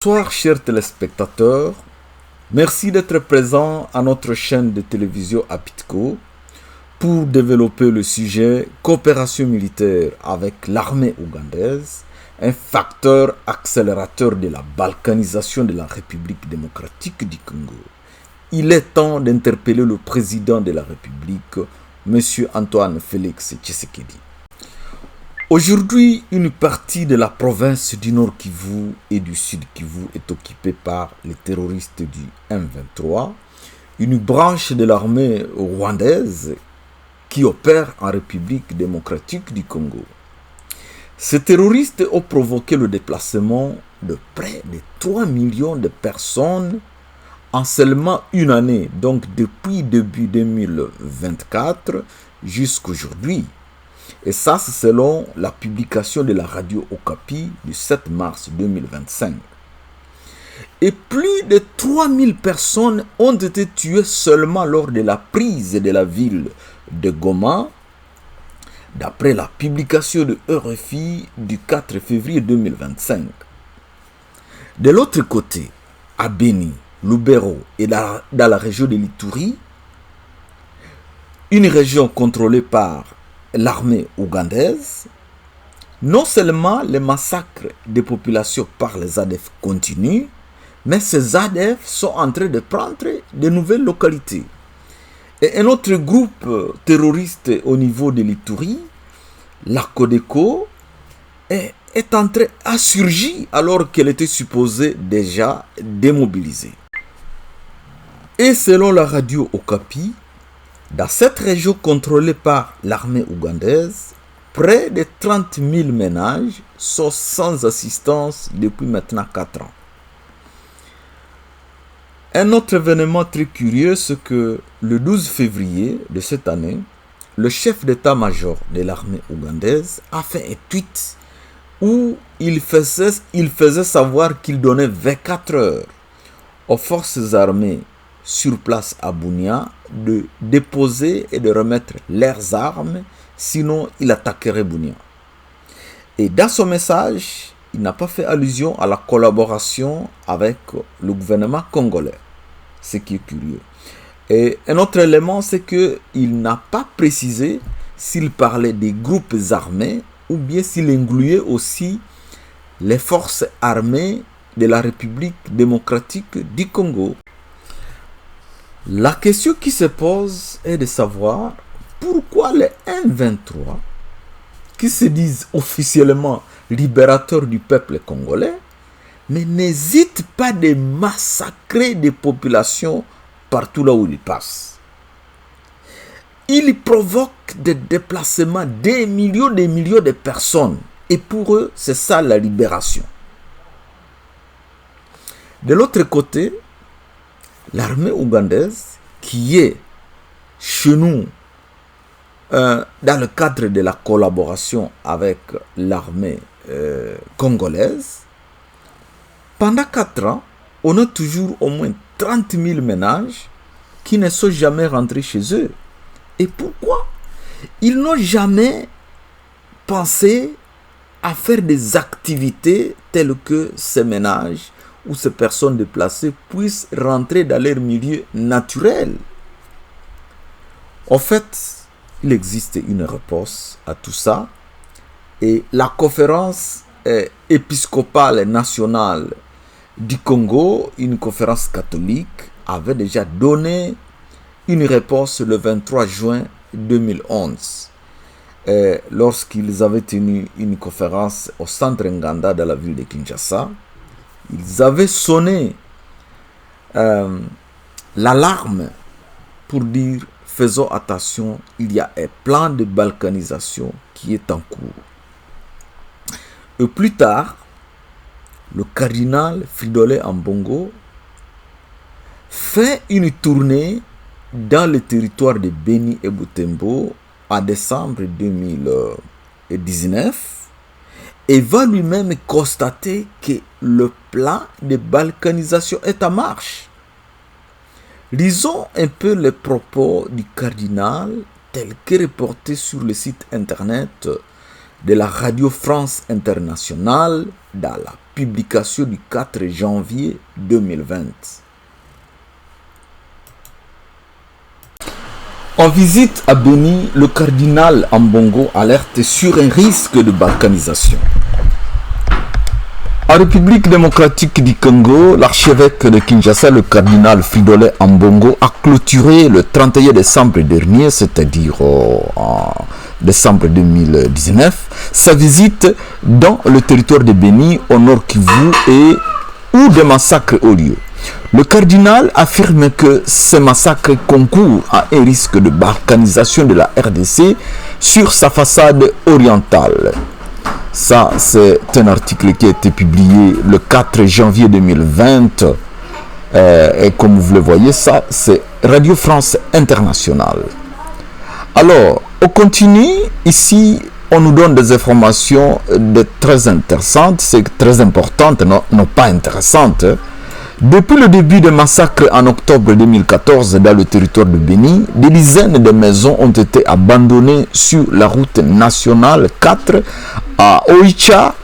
Bonsoir chers téléspectateurs, merci d'être présents à notre chaîne de télévision Apitco pour développer le sujet coopération militaire avec l'armée ougandaise, un facteur accélérateur de la balkanisation de la République démocratique du Congo. Il est temps d'interpeller le président de la République, M. Antoine Félix Tshisekedi. Aujourd'hui, une partie de la province du Nord Kivu et du Sud Kivu est occupée par les terroristes du M23, une branche de l'armée rwandaise qui opère en République démocratique du Congo. Ces terroristes ont provoqué le déplacement de près de 3 millions de personnes en seulement une année, donc depuis début 2024 jusqu'à aujourd'hui. Et ça, c'est selon la publication de la radio Okapi du 7 mars 2025. Et plus de 3000 personnes ont été tuées seulement lors de la prise de la ville de Goma, d'après la publication de RFI du 4 février 2025. De l'autre côté, à Beni, Lubero et dans la région de l'Ituri, une région contrôlée par l'armée ougandaise, non seulement les massacres des populations par les ADF continuent, mais ces ADF sont en train de prendre de nouvelles localités. Et un autre groupe terroriste au niveau de l'Ituri, la Codeco, est en train de surgir alors qu'elle était supposée déjà démobilisée. Et selon la radio Okapi, dans cette région contrôlée par l'armée ougandaise, près de 30 000 ménages sont sans assistance depuis maintenant 4 ans. Un autre événement très curieux, c'est que le 12 février de cette année, le chef d'état-major de l'armée ougandaise a fait un tweet où il faisait savoir qu'il donnait 24 heures aux forces armées sur place à Bunia de déposer et de remettre leurs armes, sinon il attaquerait Bunia. Et dans son message, il n'a pas fait allusion à la collaboration avec le gouvernement congolais, ce qui est curieux. Et un autre élément, c'est qu'il n'a pas précisé s'il parlait des groupes armés ou bien s'il incluait aussi les forces armées de la République démocratique du Congo. La question qui se pose est de savoir pourquoi les M23, qui se disent officiellement libérateurs du peuple congolais, mais n'hésitent pas de massacrer des populations partout là où ils passent. Ils provoquent des déplacements des millions de personnes. Et pour eux, c'est ça la libération. De l'autre côté, l'armée ougandaise, qui est chez nous dans le cadre de la collaboration avec l'armée congolaise, pendant 4 ans, on a toujours au moins 30 000 ménages qui ne sont jamais rentrés chez eux. Et pourquoi? Ils n'ont jamais pensé à faire des activités telles que ces ménages où ces personnes déplacées puissent rentrer dans leur milieu naturel. En fait, il existe une réponse à tout ça. Et la conférence épiscopale nationale du Congo, une conférence catholique, avait déjà donné une réponse le 23 juin 2011. Lorsqu'ils avaient tenu une conférence au centre Nganda de la ville de Kinshasa, ils avaient sonné l'alarme pour dire faisons attention, il y a un plan de balkanisation qui est en cours. Et plus tard, le cardinal Fridolin Ambongo fait une tournée dans le territoire de Beni et Butembo en décembre 2019 et va lui-même constater que le plan de balkanisation est en marche. Lisons un peu les propos du cardinal tels que reportés sur le site internet de la Radio France Internationale dans la publication du 4 janvier 2020. En visite à Beni, le cardinal Ambongo alerte sur un risque de balkanisation. En République démocratique du Congo, l'archevêque de Kinshasa, le cardinal Fridolin Ambongo, a clôturé le 31 décembre dernier, c'est-à-dire en décembre 2019, sa visite dans le territoire de Beni, au Nord Kivu, et où des massacres ont lieu. Le cardinal affirme que ces massacres concourent à un risque de balkanisation de la RDC sur sa façade orientale. Ça, c'est un article qui a été publié le 4 janvier 2020. Et comme vous le voyez, ça, c'est Radio France Internationale. Alors, on continue. Ici, on nous donne des informations très intéressantes. C'est très importante, non pas intéressantes. Depuis le début des massacres en octobre 2014 dans le territoire de Beni, des dizaines de maisons ont été abandonnées sur la route nationale 4 à Oicha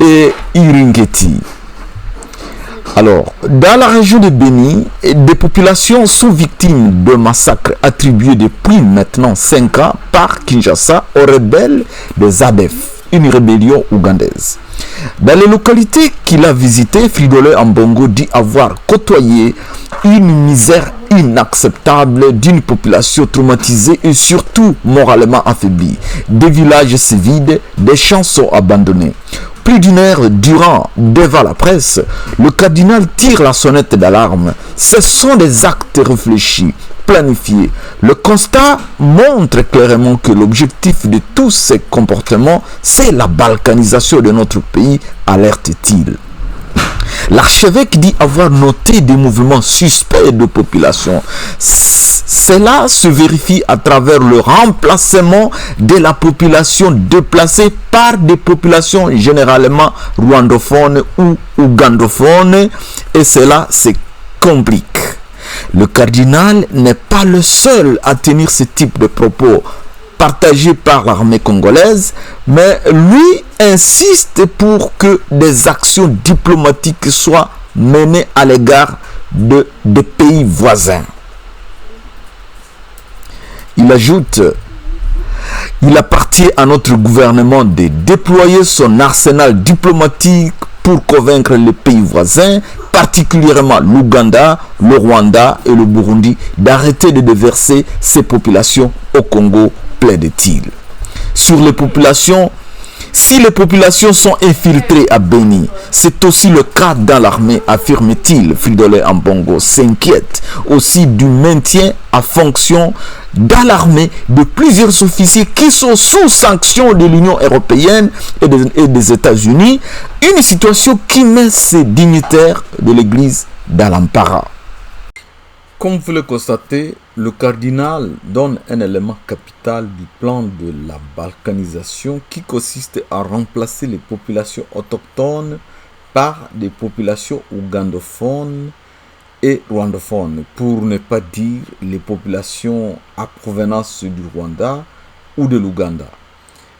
et Iringeti. Alors, dans la région de Beni, des populations sont victimes de massacres attribués depuis maintenant 5 ans par Kinshasa aux rebelles des ADF, une rébellion ougandaise. Dans les localités qu'il a visitées, Fridolin Ambongo dit avoir côtoyé une misère inacceptable d'une population traumatisée et surtout moralement affaiblie. Des villages se vident, des champs sont abandonnés. Plus d'une heure durant, devant la presse, le cardinal tire la sonnette d'alarme. Ce sont des actes réfléchis, planifiés. Le constat montre clairement que l'objectif de tous ces comportements, c'est la balkanisation de notre pays, alerte-t-il. L'archevêque dit avoir noté des mouvements suspects de population. Cela se vérifie à travers le remplacement de la population déplacée par des populations généralement rwandophones ou ougandophones, et cela se complique. Le cardinal n'est pas le seul à tenir ce type de propos partagés par l'armée congolaise, mais lui insiste pour que des actions diplomatiques soient menées à l'égard des pays voisins. Il ajoute: il appartient à notre gouvernement de déployer son arsenal diplomatique pour convaincre les pays voisins, particulièrement l'Ouganda, le Rwanda et le Burundi, d'arrêter de déverser ces populations au Congo, plaide-t-il. Sur les populations, si les populations sont infiltrées à Beni, c'est aussi le cas dans l'armée, affirme-t-il. Fridolin Ambongo s'inquiète aussi du maintien à fonction dans l'armée de plusieurs officiers qui sont sous sanction de l'Union européenne et des États-Unis, une situation qui met ces dignitaires de l'Église dans l'embarras. Comme vous le constatez, le cardinal donne un élément capital du plan de la balkanisation qui consiste à remplacer les populations autochtones par des populations ougandophones et rwandophones, pour ne pas dire les populations à provenance du Rwanda ou de l'Ouganda.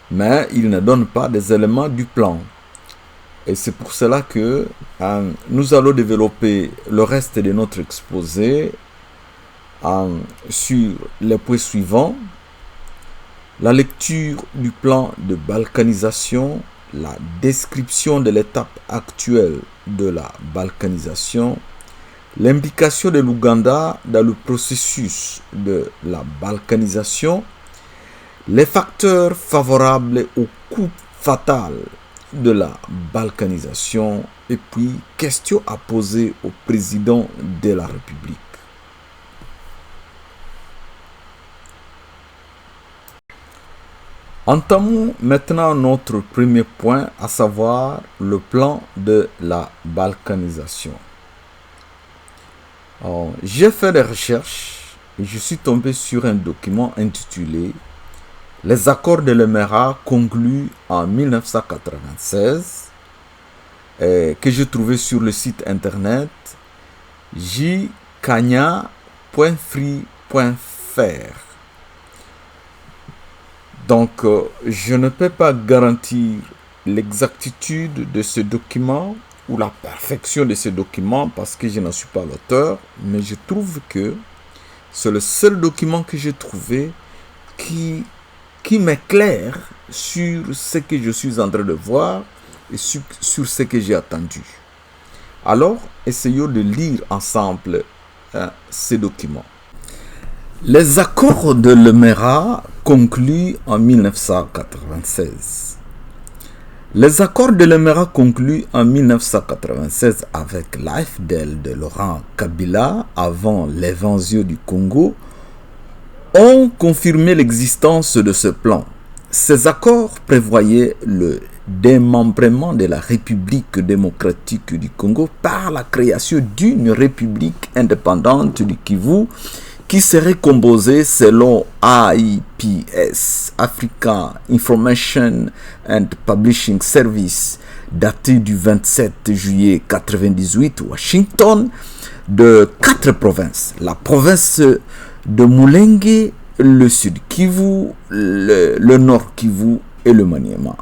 Mais il ne donne pas des éléments du plan. Et c'est pour cela que nous allons développer le reste de notre exposé sur les points suivants: la lecture du plan de balkanisation, la description de l'étape actuelle de la balkanisation, l'implication de l'Ouganda dans le processus de la balkanisation, les facteurs favorables au coup fatal de la balkanisation, et puis questions à poser au président de la République. Entamons maintenant notre premier point, à savoir le plan de la balkanisation. J'ai fait des recherches et je suis tombé sur un document intitulé « Les accords de l'Émirat conclus en 1996 » que j'ai trouvé sur le site internet jkanya.free.fr. Donc, je ne peux pas garantir l'exactitude de ce document ou la perfection de ce document parce que je n'en suis pas l'auteur, mais je trouve que c'est le seul document que j'ai trouvé qui m'éclaire sur ce que je suis en train de voir et sur ce que j'ai attendu. Alors, essayons de lire ensemble ces documents. Les accords de Lemera conclus en 1996. Les accords de Lemera conclus en 1996 avec l'AFDL de Laurent Kabila avant l'invasion du Congo ont confirmé l'existence de ce plan. Ces accords prévoyaient le démembrement de la République démocratique du Congo par la création d'une république indépendante du Kivu qui serait composée selon AIPS, African Information and Publishing Service, daté du 27 juillet 1998, Washington, de 4 provinces. La province de Mulenge, le Sud Kivu, le Nord Kivu et le Maniema.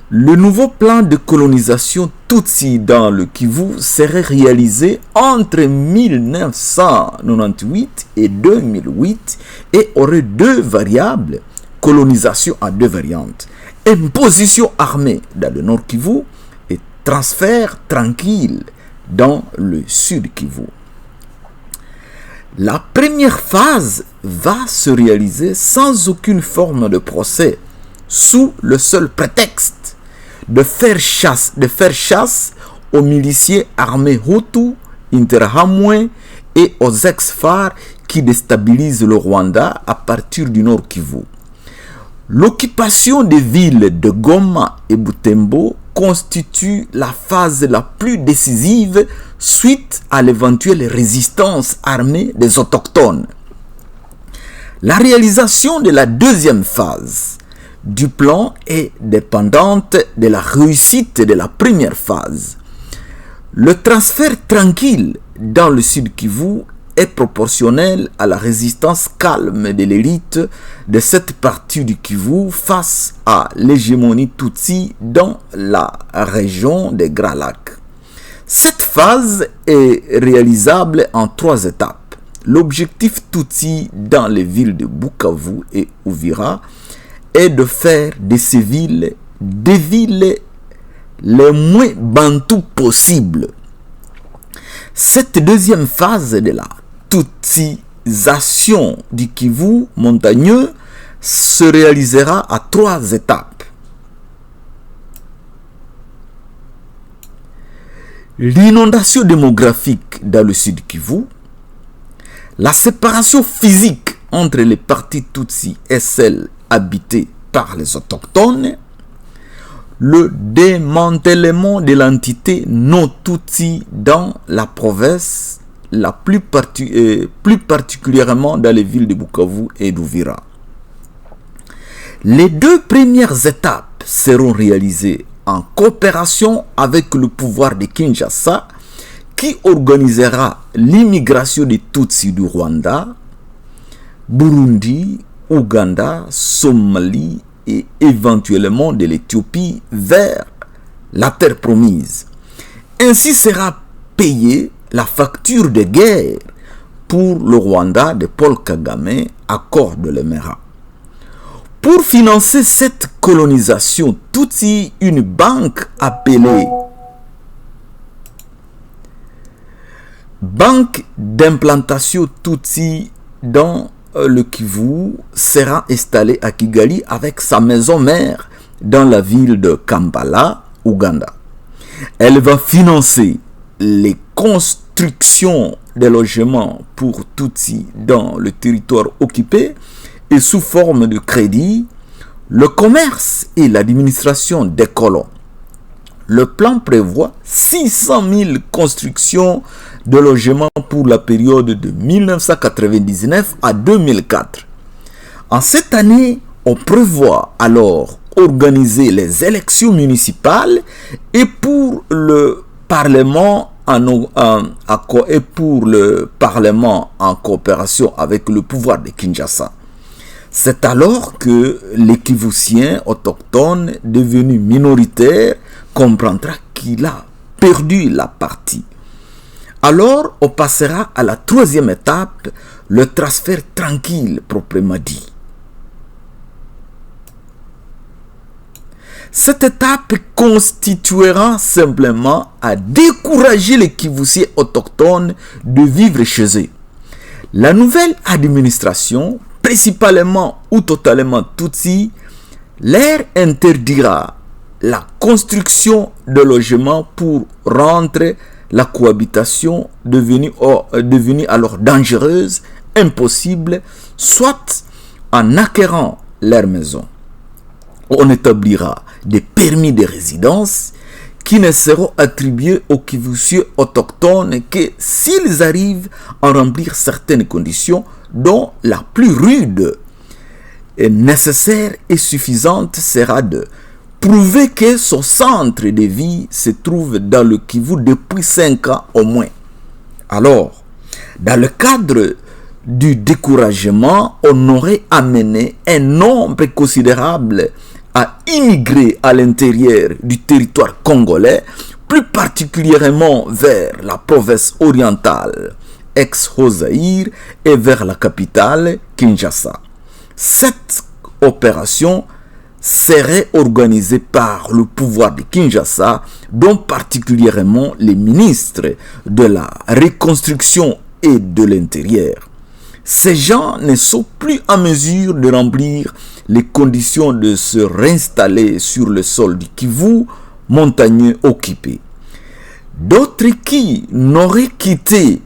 Le nouveau plan de colonisation Tutsi dans le Kivu serait réalisé entre 1998 et 2008 et aurait deux variables, colonisation à deux variantes, imposition armée dans le Nord Kivu et transfert tranquille dans le Sud Kivu. La première phase va se réaliser sans aucune forme de procès, sous le seul prétexte de faire chasse aux miliciens armés Hutu, Interahamwe et aux ex-FAR qui déstabilisent le Rwanda à partir du Nord Kivu. L'occupation des villes de Goma et Butembo constitue la phase la plus décisive suite à l'éventuelle résistance armée des autochtones. La réalisation de la deuxième phase du plan est dépendante de la réussite de la première phase. Le transfert tranquille dans le Sud Kivu est proportionnel à la résistance calme de l'élite de cette partie du Kivu face à l'hégémonie Tutsi dans la région des Grands Lacs. Cette phase est réalisable en 3 étapes. L'objectif Tutsi dans les villes de Bukavu et Uvira est de faire de ces villes des villes les moins bantoues possibles. Cette deuxième phase de la tutsisation du Kivu montagneux se réalisera à 3 étapes. L'inondation démographique dans le Sud Kivu, la séparation physique entre les parties Tutsi et celles habitées par les autochtones, le démantèlement de l'entité non Tutsi dans la province, plus particulièrement dans les villes de Bukavu et d'Uvira. Les 2 premières étapes seront réalisées en coopération avec le pouvoir de Kinshasa qui organisera l'immigration des Tutsis du Rwanda, Burundi, Ouganda, Somalie et éventuellement de l'Éthiopie vers la terre promise. Ainsi sera payée la facture de guerre pour le Rwanda de Paul Kagame, accord de Lemera. Pour financer cette colonisation, Tutsi, une banque appelée Banque d'implantation Tutsi dans le Kivu sera installée à Kigali avec sa maison mère dans la ville de Kampala, Ouganda. Elle va financer les constructions de logements pour Tutsi dans le territoire occupé et sous forme de crédit, le commerce et l'administration des colons. Le plan prévoit 600 000 constructions de logements pour la période de 1999 à 2004. En cette année, on prévoit alors organiser les élections municipales et pour le Parlement en coopération avec le pouvoir de Kinshasa. C'est alors que les Kivusiens autochtones, devenus minoritaires, comprendra qu'il a perdu la partie. Alors, on passera à la troisième étape, le transfert tranquille proprement dit. Cette étape constituera simplement à décourager les Kivusiens autochtones de vivre chez eux. La nouvelle administration, principalement ou totalement Tutsi, leur interdira la construction de logements pour rendre la cohabitation devenue alors dangereuse, impossible, soit en acquérant leur maison. On établira des permis de résidence qui ne seront attribués aux Kivusiens autochtones que s'ils arrivent à remplir certaines conditions, dont la plus rude et nécessaire et suffisante sera de prouver que son centre de vie se trouve dans le Kivu depuis 5 ans au moins. Alors, dans le cadre du découragement, on aurait amené un nombre considérable à immigrer à l'intérieur du territoire congolais, plus particulièrement vers la province orientale, ex-Hozaïr, et vers la capitale, Kinshasa. Cette opération serait organisée par le pouvoir de Kinshasa, dont particulièrement les ministres de la reconstruction et de l'intérieur. Ces gens ne sont plus en mesure de remplir les conditions de se réinstaller sur le sol du Kivu montagneux occupé. D'autres qui n'auraient quitté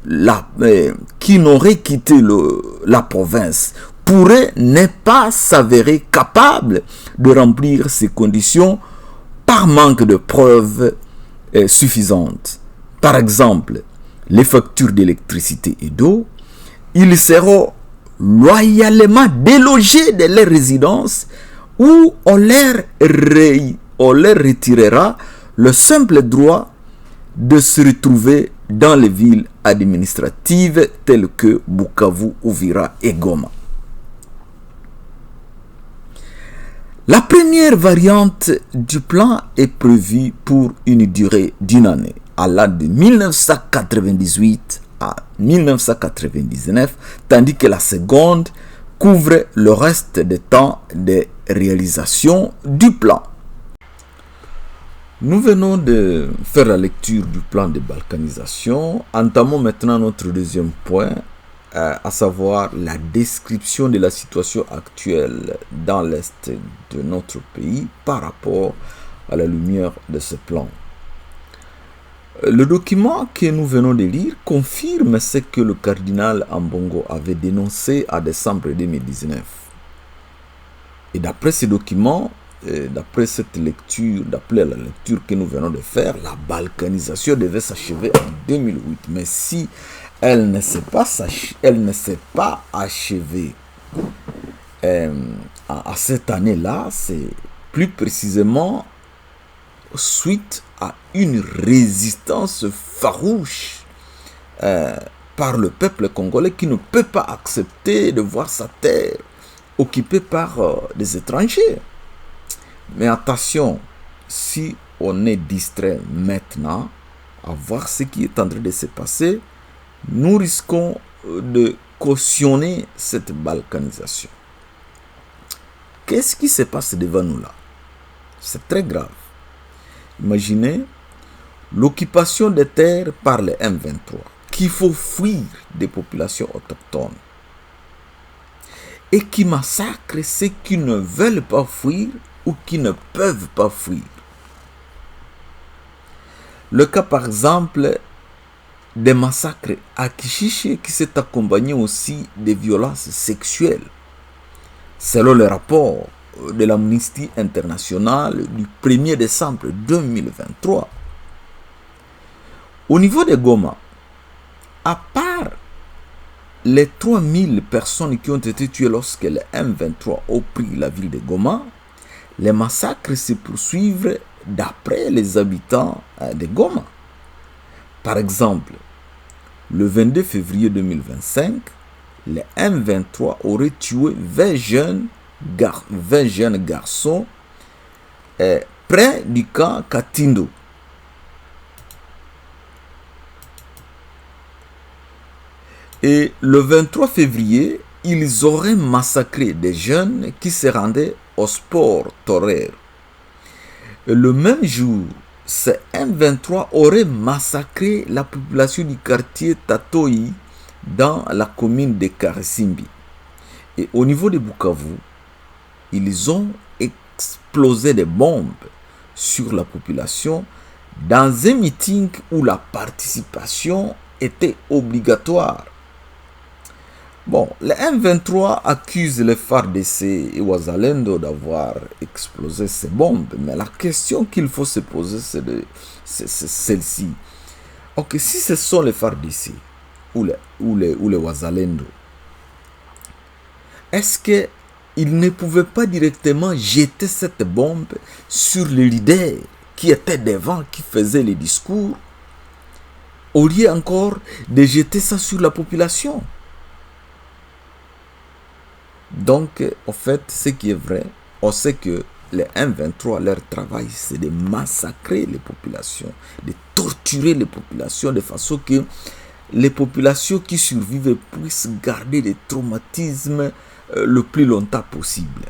la province pourraient ne pas s'avérer capables de remplir ces conditions par manque de preuves suffisantes. Par exemple, les factures d'électricité et d'eau. Ils seront loyalement délogés de leur résidence où on leur retirera le simple droit de se retrouver dans les villes administratives telles que Bukavu, Uvira et Goma. La première variante du plan est prévue pour une durée d'1 année, allant de 1998 à 1999, tandis que la seconde couvre le reste du temps de réalisation du plan. Nous venons de faire la lecture du plan de balkanisation. Entamons maintenant notre deuxième point, à savoir la description de la situation actuelle dans l'est de notre pays par rapport à la lumière de ce plan. Le document que nous venons de lire confirme ce que le cardinal Ambongo avait dénoncé en décembre 2019. Et d'après ce document, d'après cette lecture, d'après la lecture que nous venons de faire, la balkanisation devait s'achever en 2008. Mais si elle ne s'est pas achevée à cette année-là, c'est plus précisément suite à une résistance farouche par le peuple congolais qui ne peut pas accepter de voir sa terre occupée par des étrangers. Mais attention, si on est distrait maintenant à voir ce qui est en train de se passer, nous risquons de cautionner cette balkanisation. Qu'est-ce qui se passe devant nous là? C'est très grave. Imaginez l'occupation des terres par les M23, qu'il faut fuir des populations autochtones et qui massacrent ceux qui ne veulent pas fuir ou qui ne peuvent pas fuir. Le cas par exemple des massacres à Kishiché qui s'est accompagné aussi de violences sexuelles. Selon le rapport de l'Amnistie internationale du 1er décembre 2023. Au niveau de Goma, à part les 3000 personnes qui ont été tuées lorsque les M23 ont pris la ville de Goma, les massacres se poursuivent d'après les habitants de Goma. Par exemple, le 22 février 2025, les M23 auraient tué 20 jeunes garçons près du camp Katindo. Et le 23 février, ils auraient massacré des jeunes qui se rendaient au sport Torero. Et le même jour, ces M23 auraient massacré la population du quartier Tatoyi dans la commune de Karisimbi. Et au niveau de Bukavu, ils ont explosé des bombes sur la population dans un meeting où la participation était obligatoire. Bon, les M23 accusent les FARDC et Wazalendo d'avoir explosé ces bombes, mais la question qu'il faut se poser, c'est celle-ci. Ok, si ce sont les FARDC ou les Wazalendo, est-ce qu'ils ne pouvaient pas directement jeter cette bombe sur le leader qui était devant, qui faisait les discours, au lieu encore de jeter ça sur la population? Donc, en fait, ce qui est vrai, on sait que les M23, leur travail, c'est de massacrer les populations, de torturer les populations de façon que les populations qui survivent puissent garder des traumatismes le plus longtemps possible.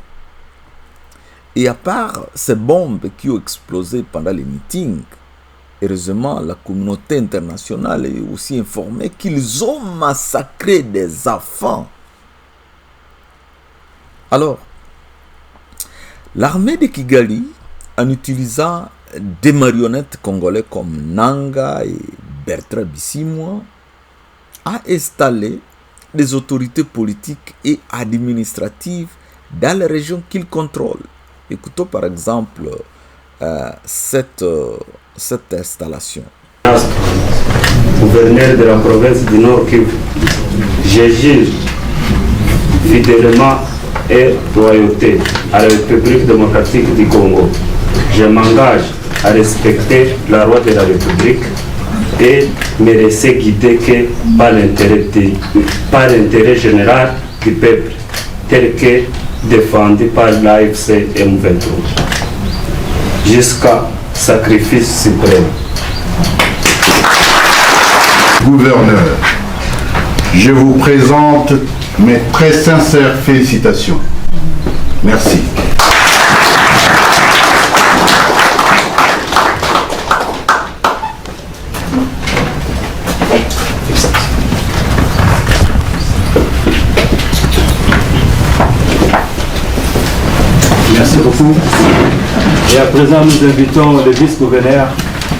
Et à part ces bombes qui ont explosé pendant les meetings, heureusement, la communauté internationale est aussi informée qu'ils ont massacré des enfants. Alors, l'armée de Kigali, en utilisant des marionnettes congolais comme Nanga et Bertrand Bisimwa, a installé des autorités politiques et administratives dans les régions qu'il contrôle. Écoutons par exemple cette installation. Gouverneur de la province du Nord Kivu, j'agis fidèlement et loyauté à la République démocratique du Congo. Je m'engage à respecter la loi de la République et me laisser guider que par l'intérêt général du peuple, tel que défendu par l'AFC M23, jusqu'à sacrifice suprême. Gouverneur, je vous présente mes très sincères félicitations. Merci. Merci beaucoup. Et à présent, nous invitons le vice-gouverneur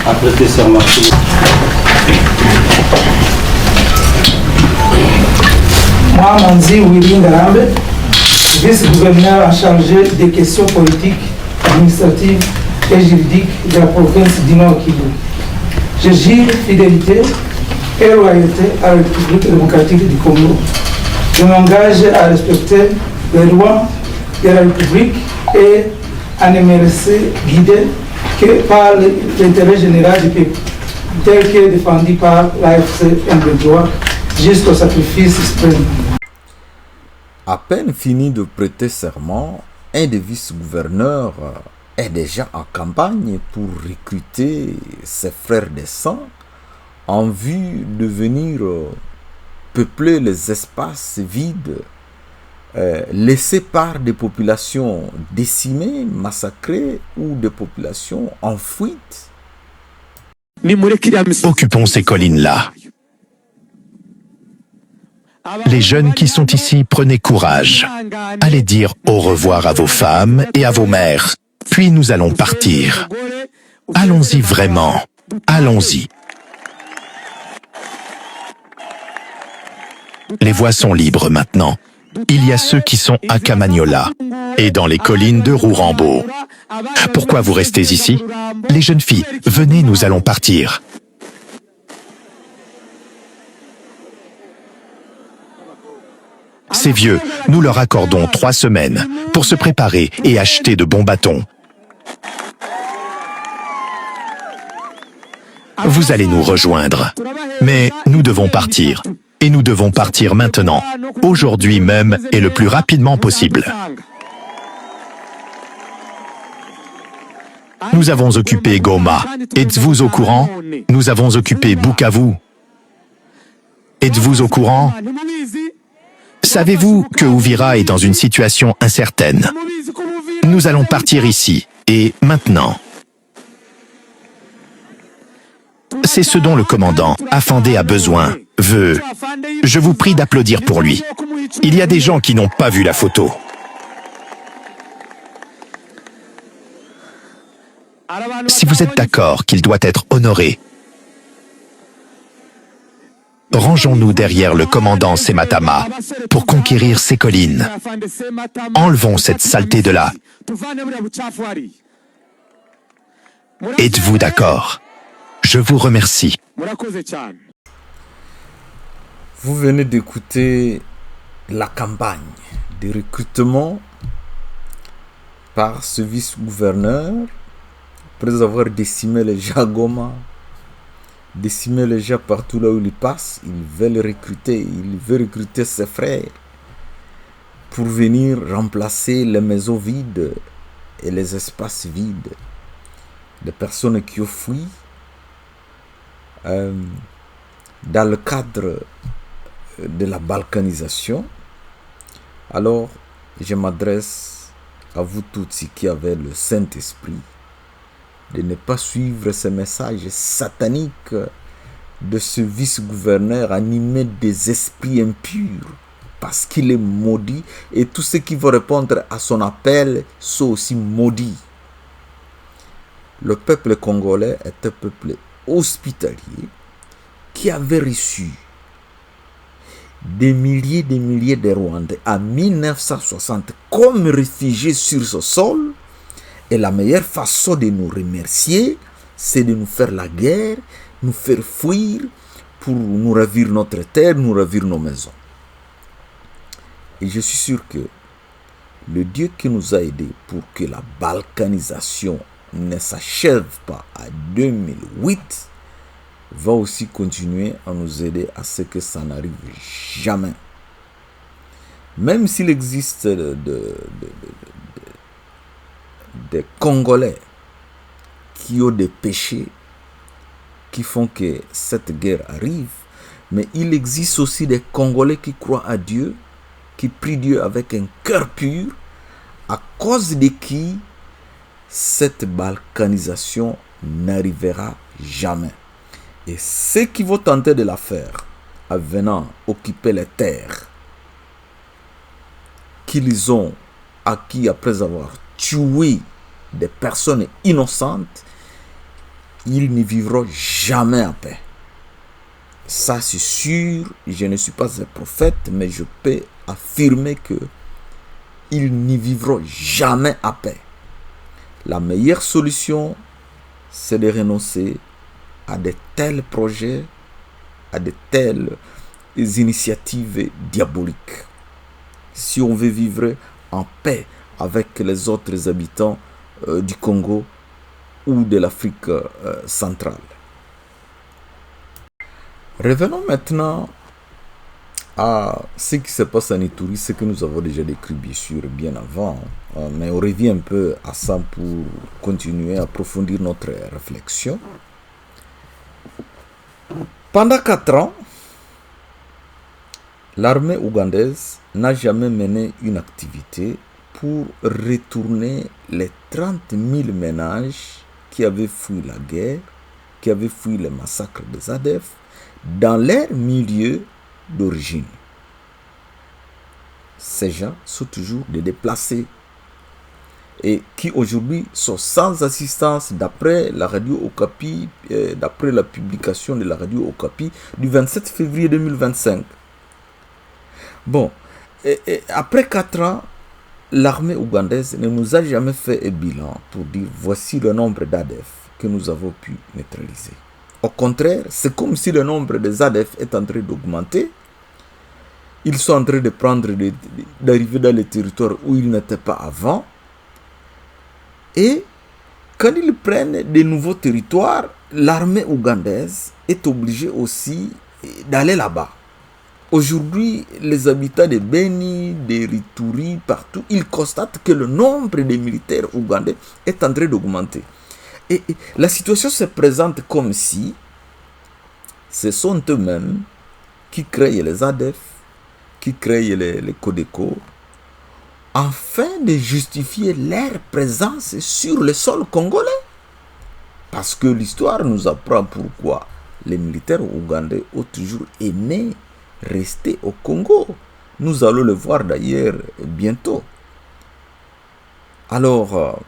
à prêter serment. Moi, Manzi Willy Ngarambe, vice-gouverneur en charge des questions politiques, administratives et juridiques de la province du Nord Kivu. Je jure fidélité et loyauté à la République démocratique du Congo. Je m'engage à respecter les lois de la République et à ne me laisser guider que par l'intérêt général du peuple, tel que défendu par l'AFC M23 jusqu'au sacrifice suprême. À peine fini de prêter serment, un des vice-gouverneurs est déjà en campagne pour recruter ses frères de sang en vue de venir peupler les espaces vides laissés par des populations décimées, massacrées ou des populations en fuite. Occupons ces collines-là. Les jeunes qui sont ici, prenez courage. Allez dire au revoir à vos femmes et à vos mères. Puis nous allons partir. Allons-y vraiment. Allons-y. Les voies sont libres maintenant. Il y a ceux qui sont à Kamanyola et dans les collines de Rourambo. Pourquoi vous restez ici? Les jeunes filles, venez, nous allons partir. Ces vieux, nous leur accordons 3 semaines pour se préparer et acheter de bons bâtons. Vous allez nous rejoindre. Mais nous devons partir. et nous devons partir maintenant, aujourd'hui même et le plus rapidement possible. Nous avons occupé Goma. Êtes-vous au courant? Nous avons occupé Bukavu. Êtes-vous au courant? Savez-vous que Uvira est dans une situation incertaine? Nous allons partir ici, et maintenant. C'est ce dont le commandant Afandé a besoin, veut. Je vous prie d'applaudir pour lui. Il y a des gens qui n'ont pas vu la photo. Si vous êtes d'accord qu'il doit être honoré, rangeons-nous derrière le commandant Sematama pour conquérir ces collines. Enlevons cette saleté de là. Êtes-vous d'accord? Je vous remercie. Vous venez d'écouter la campagne de recrutement par ce vice-gouverneur après avoir décimé les gens à Goma, décimer les gens partout là où il passe. Il veut recruter ses frères pour venir remplacer les maisons vides et les espaces vides des personnes qui ont fui dans le cadre de la balkanisation. Alors, je m'adresse à vous tous qui avez le Saint-Esprit de ne pas suivre ces messages sataniques de ce vice-gouverneur animé des esprits impurs, parce qu'il est maudit, et tous ceux qui vont répondre à son appel sont aussi maudits. Le peuple congolais est un peuple hospitalier qui avait reçu des milliers de Rwandais en 1960 comme réfugiés sur ce sol. Et la meilleure façon de nous remercier, c'est de nous faire la guerre, nous faire fuir pour nous ravir notre terre, nous ravir nos maisons. Et je suis sûr que le Dieu qui nous a aidés pour que la balkanisation ne s'achève pas à 2008 va aussi continuer à nous aider à ce que ça n'arrive jamais. Même s'il existe des Congolais qui ont des péchés qui font que cette guerre arrive, mais il existe aussi des Congolais qui croient à Dieu, qui prient Dieu avec un cœur pur, à cause de qui cette balkanisation n'arrivera jamais. Et ceux qui vont tenter de la faire en venant occuper les terres qu'ils ont acquis après avoir tué des personnes innocentes, ils n'y vivront jamais en paix. Ça c'est sûr, je ne suis pas un prophète, mais je peux affirmer que ils n'y vivront jamais en paix. La meilleure solution, c'est de renoncer à de tels projets, à de telles initiatives diaboliques. Si on veut vivre en paix avec les autres habitants du Congo ou de l'Afrique centrale. Revenons maintenant à ce qui se passe en Ituri, ce que nous avons déjà décrit bien sûr bien avant, mais on revient un peu à ça pour continuer à approfondir notre réflexion. Pendant 4 ans, l'armée ougandaise n'a jamais mené une activité pour retourner les 30 000 ménages qui avaient fui la guerre, qui avaient fui le massacre des ADF, dans leur milieu d'origine. Ces gens sont toujours des déplacés et qui aujourd'hui sont sans assistance d'après la radio Okapi, d'après la publication de la radio Okapi du 27 février 2025. Bon, et après 4 ans, l'armée ougandaise ne nous a jamais fait un bilan pour dire voici le nombre d'ADF que nous avons pu neutraliser. Au contraire, c'est comme si le nombre des ADF est en train d'augmenter. Ils sont en train de d'arriver dans les territoires où ils n'étaient pas avant. Et quand ils prennent de nouveaux territoires, l'armée ougandaise est obligée aussi d'aller là-bas. Aujourd'hui, les habitants de Beni, de Rituri, partout, ils constatent que le nombre de militaires ougandais est en train d'augmenter. Et la situation se présente comme si ce sont eux-mêmes qui créent les ADF, qui créent les Codeco, afin de justifier leur présence sur le sol congolais. Parce que l'histoire nous apprend pourquoi les militaires ougandais ont toujours aimé rester au Congo. Nous allons le voir d'ailleurs bientôt. Alors,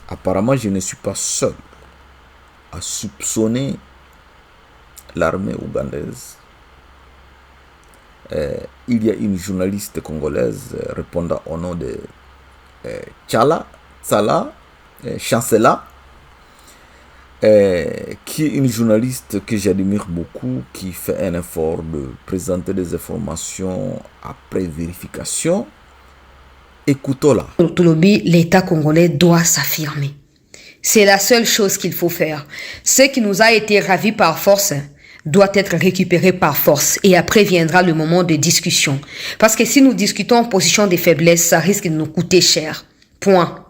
apparemment, je ne suis pas seul à soupçonner l'armée ougandaise. Il y a une journaliste congolaise répondant au nom de Tsala Chancela, qui est une journaliste que j'admire beaucoup, qui fait un effort de présenter des informations après vérification. Écoutons-la. L'État congolais doit s'affirmer. C'est la seule chose qu'il faut faire. Ce qui nous a été ravi par force doit être récupéré par force. Et après viendra le moment de discussion. Parce que si nous discutons en position de faiblesse, ça risque de nous coûter cher. Point.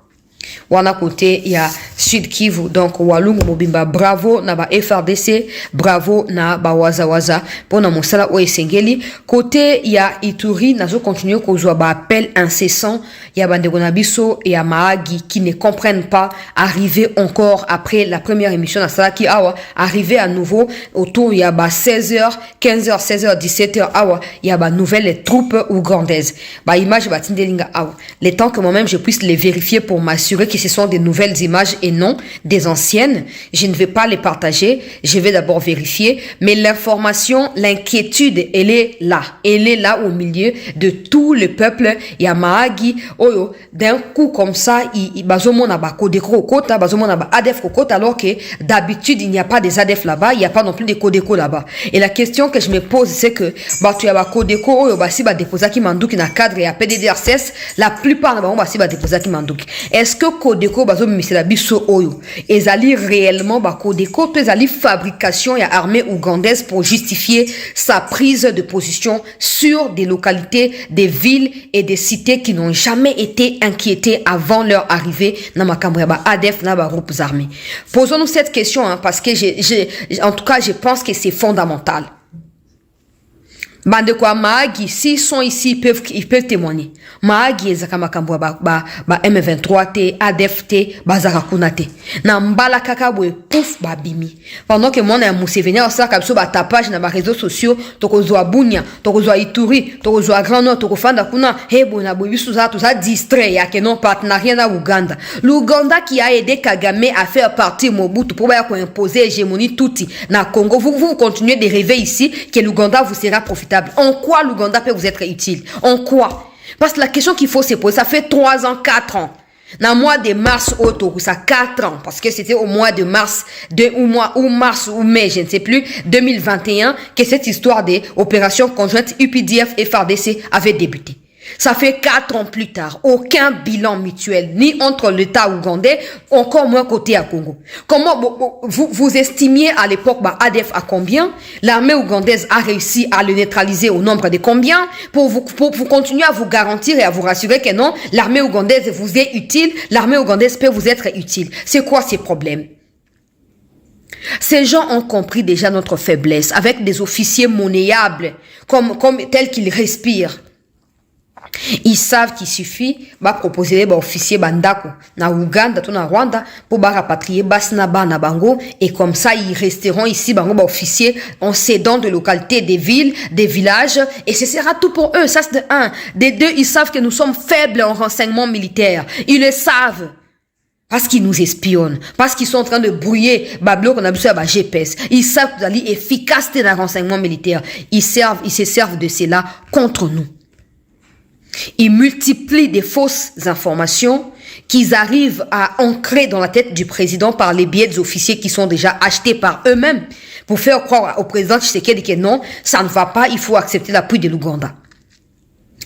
Wana côté, il y a Sud Kivu, donc Walungu Mobimba, bravo na ba FRDC, bravo na ba Waza pour na mosala o esengeli. Côté, il y a Ituri, nazo continuer kozwa ba appel incessant, il y a bandeko na biso et ya Mahagi qui ne comprennent pas, arriver encore après la première émission na sala ki awa, arriver à nouveau autour, il y a ba 16h, 15h, 16h, 17h awa, il y a ba nouvelles troupes ougandaises. Ba image ba tindelinga awa. Le temps que moi-même je puisse les vérifier pour m'assurer que ce sont des nouvelles images et non des anciennes. Je ne vais pas les partager. Je vais d'abord vérifier. Mais l'information, l'inquiétude, elle est là. Elle est là au milieu de tout le peuple. Il y a Mahagi. Oyo, d'un coup comme ça, il bazomona ba Codeco au Kota, bazomona ba ADF au Kota, alors que d'habitude, il n'y a pas des ADF là-bas, il n'y a pas non plus de Codeco là-bas. Et la question que je me pose, c'est que, tu y a ba Codeco, oyo, si ba déposaki manduki na cadre et à PDDRCS, la plupart, si ba déposaki manduki. Est-ce que Codeco bazo misela biso oyo ezali réellement ba Codeco to ezali fabrication ya armée ougandaise pour justifier sa prise de position sur des localités, des villes et des cités qui n'ont jamais été inquiétées avant leur arrivée na makambo ya ba ADF na ba groupes armés. Posons-nous cette question parce que en tout cas je pense que c'est fondamental. Bande kwa Mahagi, s'ils sont ici, ils peuvent témoigner. Mahagi ezaka makambo ba M23 te, ADF te, bazaka kuna te. Na mbala kaka boye pouf ba bimi. Pendant que moi na Museveni osaka biso ba tapage na ba réseaux sociaux, tokozwa Bunya, tokozwa Ituri, tokozwa Grand Nord, tokofanda kuna, hebo na boye biso za tout ça distrait ya que non partenariat na Uganda. L'Ouganda qui a aidé Kagame à faire partie Mobutu pour ba ko imposer hégémonie touti na Congo. Vous continuez de rêver ici que l'Ouganda vous sera profitable. En quoi l'Ouganda peut vous être utile? En quoi? Parce que la question qu'il faut se poser, ça fait 3 ans, 4 ans. Dans le mois de mars, ça 4 ans, parce que c'était au mois de mars, ou mars ou mai, je ne sais plus, 2021, que cette histoire d'opération conjointe UPDF et FARDC avait débuté. Ça fait 4 ans plus tard, aucun bilan mutuel, ni entre l'État ougandais, encore moins côté à Congo. Comment vous estimiez à l'époque ADF à combien? L'armée ougandaise a réussi à le neutraliser au nombre de combien? Pour vous continuer à vous garantir et à vous rassurer que non, l'armée ougandaise vous est utile, l'armée ougandaise peut vous être utile. C'est quoi ces problèmes? Ces gens ont compris déjà notre faiblesse, avec des officiers monnayables, comme tels qu'ils respirent. Ils savent qu'il suffit de proposer des officiers bandako na Uganda to na Rwanda pour rapatrier basna bana bango et comme ça ils resteront ici bango officiers en cédant de localités, des villes, des villages et ce sera tout pour eux. Ça c'est de un. Des deux, ils savent que nous sommes faibles en renseignement militaire. Ils le savent. Parce qu'ils nous espionnent, parce qu'ils sont en train de brouiller Bablo qu'on a besoin de GPS. Ils savent que vous efficacité dans le renseignement militaire. Ils se servent de cela contre nous. Ils multiplient des fausses informations qu'ils arrivent à ancrer dans la tête du président par les biais des officiers qui sont déjà achetés par eux-mêmes pour faire croire au président Tshisekedi que non, ça ne va pas, il faut accepter l'appui de l'Ouganda.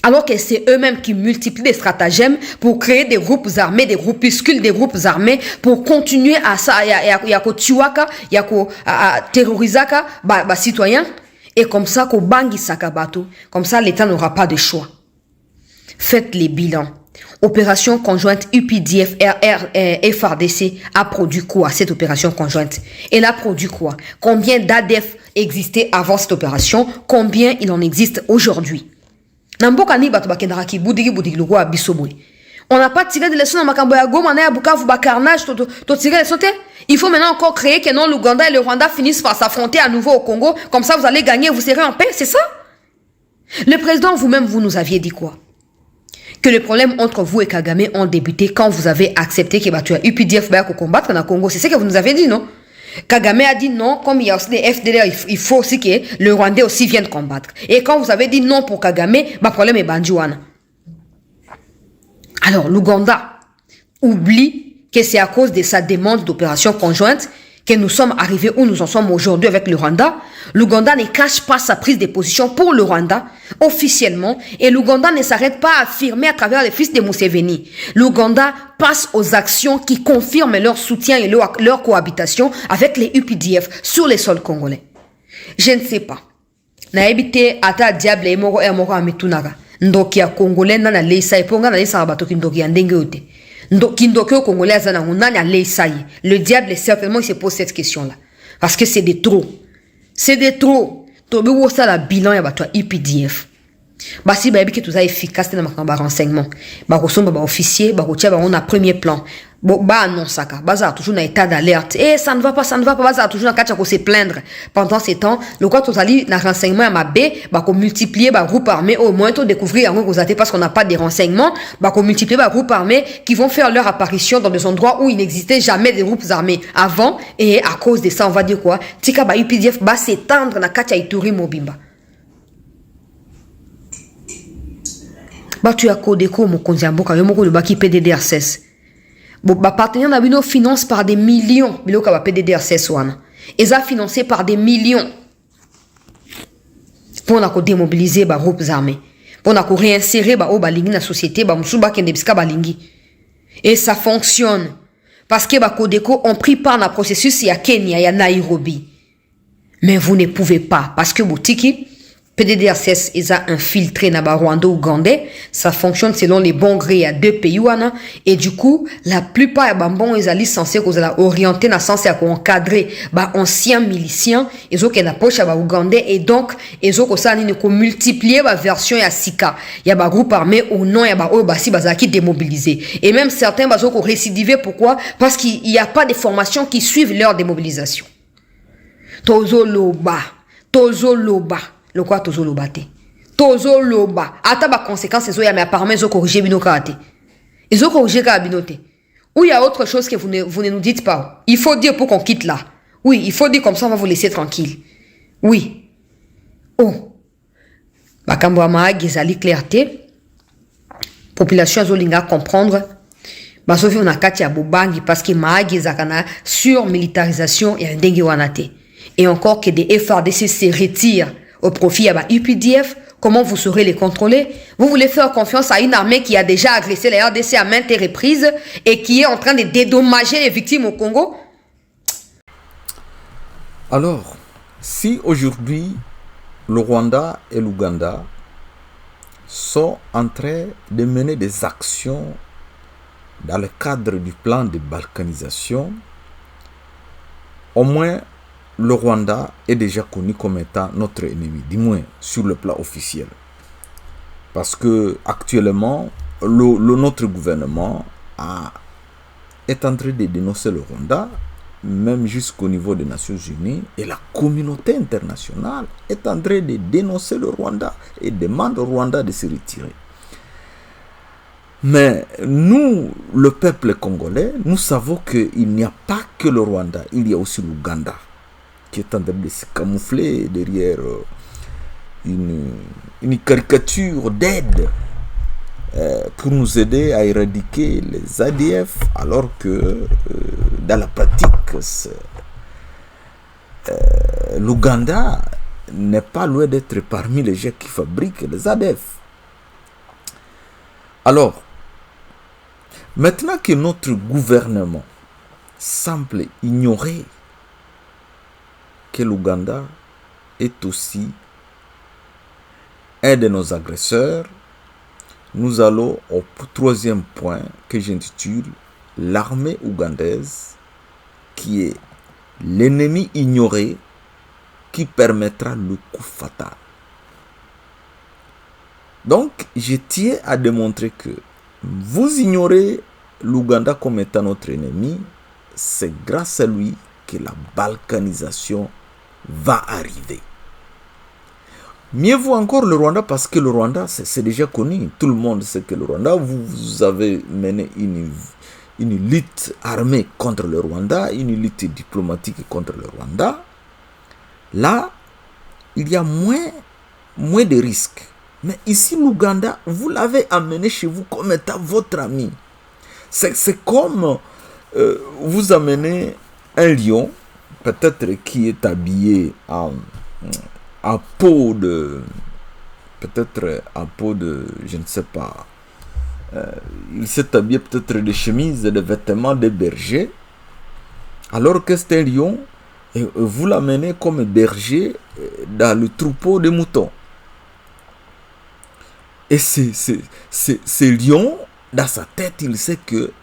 Alors que c'est eux-mêmes qui multiplient des stratagèmes pour créer des groupes armés, des groupuscules, des groupes armés pour continuer à ça, terrorisaka, citoyens. Et comme ça, qu'au bangi sakabato, comme ça, l'État n'aura pas de choix. Faites les bilans. Opération conjointe UPDF FRDC a produit quoi, cette opération conjointe? Elle a produit quoi? Combien d'ADF existait avant cette opération? Combien il en existe aujourd'hui? On n'a pas tiré de leçons dans Makambo ya Goma, na ya Bukavu, carnage, tiré les leçons. Il faut maintenant encore créer que non, l'Ouganda et le Rwanda finissent par s'affronter à nouveau au Congo. Comme ça, vous allez gagner, vous serez en paix, c'est ça? Le président, vous-même, vous nous aviez dit quoi? Que le problème entre vous et Kagame ont débuté quand vous avez accepté que tu as UPDF pour combattre dans le Congo. C'est ce que vous nous avez dit, non? Kagame a dit non, comme il y a aussi des FDLR, il faut aussi que le Rwandais aussi vienne combattre. Et quand vous avez dit non pour Kagame, le problème est Bandjouana. Alors, l'Ouganda oublie que c'est à cause de sa demande d'opération conjointe que nous sommes arrivés où nous en sommes aujourd'hui avec le Rwanda. L'Ouganda ne cache pas sa prise de position pour le Rwanda officiellement et l'Ouganda ne s'arrête pas à affirmer à travers les fils de Museveni. L'Ouganda passe aux actions qui confirment leur soutien et leur cohabitation avec les UPDF sur les sols congolais. Je ne sais pas. Naebite ata diable emoko amitunaga. Ndoki ya Congolais na leisa eponga na leisa bato kindoki ya ndenge yote. Kindoki au Congolais azana unanya leisa. Le diable certainement il se pose cette question là parce que c'est de trop. C'est de trop. Tobi wo ça la bilan ya bato IPDF. Basi ba yebi ke tuza efficace na makamba renseignement. Ba kosomba ba officier, ba kotia ba on a premier plan. Ba annonsaka, baza toujours na état d'alerte. Eh ça ne va pas, baza toujours na kacha ko se plaindre. Pendant ces temps, le quoi totali na renseignement ya mabe, ba ko multiplier ba groupe armé au moins to découvrir yango kozate parce qu'on n'a pas de renseignements, ba ko multiplier ba groupe armé qui vont faire leur apparition dans des endroits où il n'existait jamais de groupes armés avant et à cause de ça on va dire quoi? Tika ba UPDF ba s'étendre na kacha Ituri Mobimba. Tu as Kodeko mokonzi ya mboka yo moko le baki PDDRCS. Ba partenaire na bino finance par des millions biloka ba PDDRCS wana. Eza financé par des millions. Pour na ko démobiliser ba groupes armés. Pour na ko réinsérer ba o balingi na société ba musuba kende biska balingi. Et ça fonctionne parce que ba Kodeko ont pris part dans le processus ya Kenya ya Nairobi. Mais vous ne pouvez pas parce que botiki PDDRCS est infiltré dans le Rwanda ougandais. Ça fonctionne selon les bons grés à deux pays. Et du coup, la plupart des bons ils censés orienter dans le sens à encadrer anciens miliciens. Ils ont une approche à ougandais et donc ils ont multiplier la version à Sika. Il y a des groupes armés au nom, il y a des démobilisés. Et même certains ont récidivé. Pourquoi? Parce qu'il n'y a pas de formations qui suivent leur démobilisation. Tozo Loba. Le quoi tozo lobate. Tozo loba. Ata ba conséquences ezo ya mais apparemment ils ont corrigé bino kate. Ils ont corrigé ka binote. Ou il y a autre chose que vous ne nous dites pas. Il faut dire pour qu'on quitte là. Oui, il faut dire comme ça on va vous laisser tranquille. Oui. Oh. Bakambo amaagi ezali clarté. Population azolinga comprendre. Basofi on a kati ya bobangi parce que maagi ezakana sur militarisation et ndenge wanate. Et encore que des FRDC se retirent au profit à UPDF, comment vous saurez les contrôler? Vous voulez faire confiance à une armée qui a déjà agressé la RDC à maintes reprises et qui est en train de dédommager les victimes au Congo? Alors, si aujourd'hui le Rwanda et l'Ouganda sont en train de mener des actions dans le cadre du plan de balkanisation, au moins le Rwanda est déjà connu comme étant notre ennemi, du moins sur le plan officiel. Parce que actuellement, notre gouvernement est en train de dénoncer le Rwanda, même jusqu'au niveau des Nations Unies, et la communauté internationale est en train de dénoncer le Rwanda et demande au Rwanda de se retirer. Mais nous, le peuple congolais, nous savons qu'il n'y a pas que le Rwanda, il y a aussi l'Ouganda, qui est en train de se camoufler derrière une caricature d'aide pour nous aider à éradiquer les ADF, alors que dans la pratique, l'Ouganda n'est pas loin d'être parmi les gens qui fabriquent les ADF. Alors, maintenant que notre gouvernement semble ignorer que l'Ouganda est aussi un de nos agresseurs. Nous allons au troisième point que j'intitule l'armée ougandaise, qui est l'ennemi ignoré qui permettra le coup fatal. Donc, je tiens à démontrer que vous ignorez l'Ouganda comme étant notre ennemi, c'est grâce à lui que la balkanisation va arriver. Mieux vaut encore le Rwanda, parce que le Rwanda, c'est déjà connu. Tout le monde sait que le Rwanda, vous avez mené une lutte armée contre le Rwanda, une lutte diplomatique contre le Rwanda. Là, il y a moins de risques. Mais ici, l'Ouganda, vous l'avez amené chez vous comme étant votre ami. C'est comme vous amenez un lion, peut-être qui est habillé en peau de... Peut-être en peau de... Je ne sais pas. Il s'est habillé peut-être de chemises et de vêtements de berger. Alors que c'est un lion, et vous l'amenez comme berger dans le troupeau de moutons. Et ce lion, dans sa tête, il sait que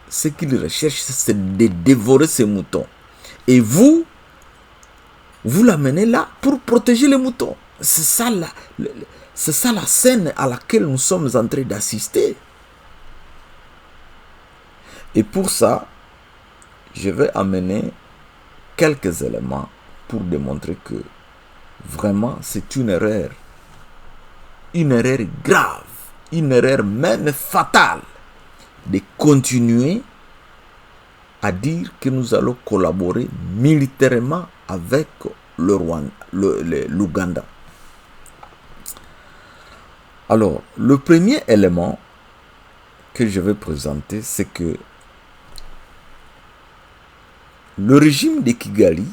ce qu'il recherche, c'est de dévorer ses moutons. Et vous l'amenez là pour protéger les moutons. C'est ça la scène à laquelle nous sommes en train d'assister. Et pour ça, je vais amener quelques éléments pour démontrer que vraiment c'est une erreur grave, une erreur même fatale de continuer à dire que nous allons collaborer militairement avec l'Ouganda. Alors, le premier élément que je vais présenter, c'est que le régime de Kigali,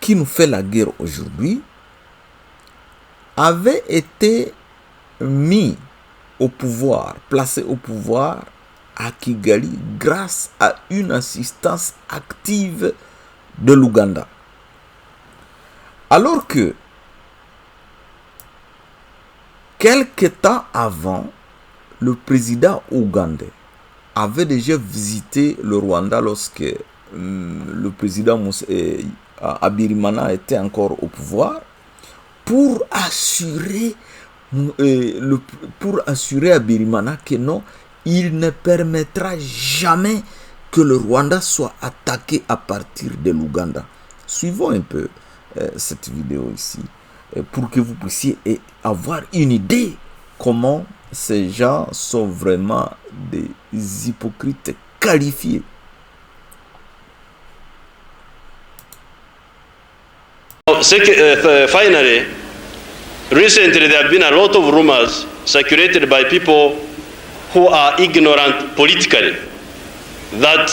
qui nous fait la guerre aujourd'hui, avait été mis au pouvoir, placé au pouvoir à Kigali grâce à une assistance active de l'Ouganda. Alors que, quelque temps avant, le président ougandais avait déjà visité le Rwanda lorsque le président Abirimana était encore au pouvoir, pour assurer à Abirimana que non, il ne permettra jamais que le Rwanda soit attaqué à partir de l'Ouganda. Suivons un peu cette vidéo ici pour que vous puissiez avoir une idée comment ces gens sont vraiment des hypocrites qualifiés. Finally, recently there have been a lot of rumors circulated by people who are ignorant politically that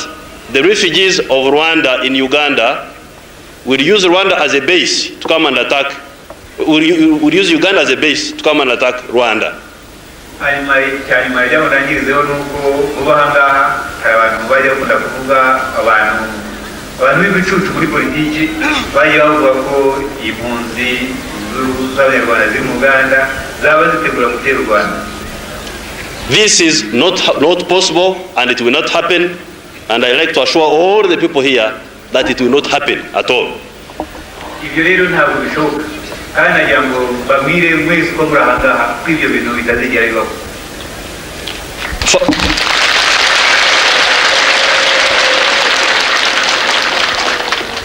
the refugees of Rwanda in Uganda will use Rwanda as a base to come and attack, will use Uganda as a base to come and attack Rwanda. hanyuma ijambo nangirizeho nuko uba ahangaha hari abantu bajya bakunda kuvuga abantu b'ibicucu muri politiki bajya bavuga ko impunzi z'abanyarwanda ziri mu Uganda zaba zitegura gutera u Rwanda. This is not possible, and it will not happen, and I like to assure all the people here that it will not happen at all. Ibyo rero ntabwo bishoboka, kandi nagira ngo bamwire mwese ko muri ahangaha ko ibyo bintu bitazigera bibaho.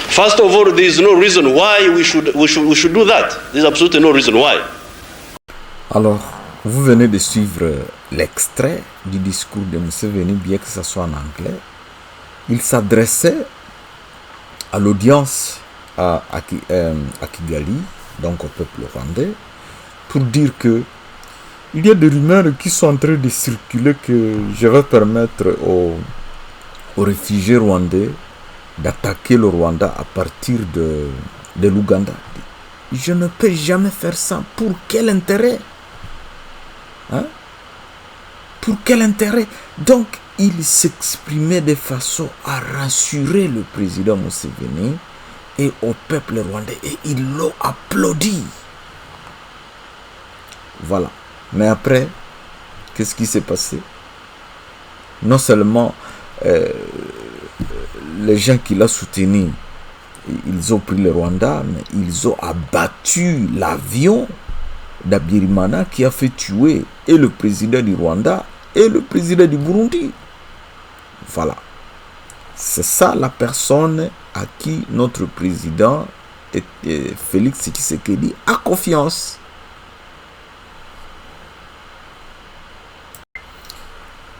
First of all, there is no reason why we should do that. There is absolutely no reason why. Alors, vous venez de suivre l'extrait du discours de Museveni, bien que ce soit en anglais. Il s'adressait à l'audience à Kigali, donc au peuple rwandais, pour dire que il y a des rumeurs qui sont en train de circuler que je vais permettre aux réfugiés rwandais d'attaquer le Rwanda à partir de l'Ouganda. Je ne peux jamais faire ça. Pour quel intérêt? Hein? Pour quel intérêt? Donc, il s'exprimait de façon à rassurer le président Museveni et au peuple rwandais et ils l'ont applaudi. Voilà. Mais après, qu'est-ce qui s'est passé? Non seulement les gens qui l'ont soutenu, ils ont pris le Rwanda, mais ils ont abattu l'avion d'Abirimana qui a fait tuer et le président du Rwanda et le président du Burundi. Voilà. C'est ça la personne à qui notre président Félix Tshisekedi a confiance.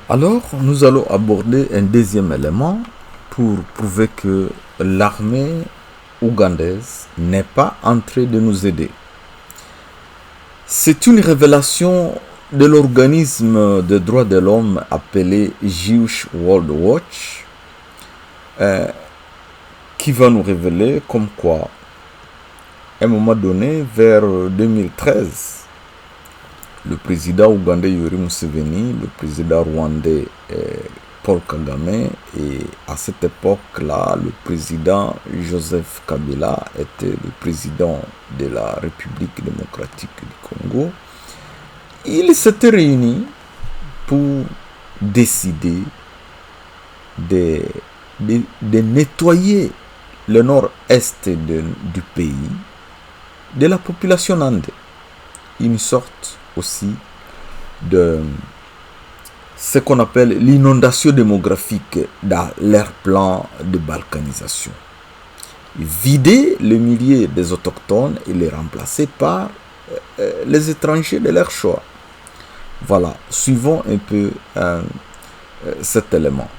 Alors, nous allons aborder un deuxième élément pour prouver que l'armée ougandaise n'est pas en train de nous aider. C'est une révélation de l'organisme des droits de l'homme appelé Jewish World Watch qui va nous révéler comme quoi, à un moment donné, vers 2013, le président ougandais Yoweri Museveni, le président rwandais Paul Kagame et à cette époque-là, le président Joseph Kabila était le président de la République démocratique du Congo. Ils s'étaient réunis pour décider de nettoyer le nord-est du pays de la population nande. Une sorte aussi de ce qu'on appelle l'inondation démographique dans leur plan de balkanisation. Vider le milieu des autochtones et les remplacer par les étrangers de leur choix. Voilà, suivons un peu cet élément.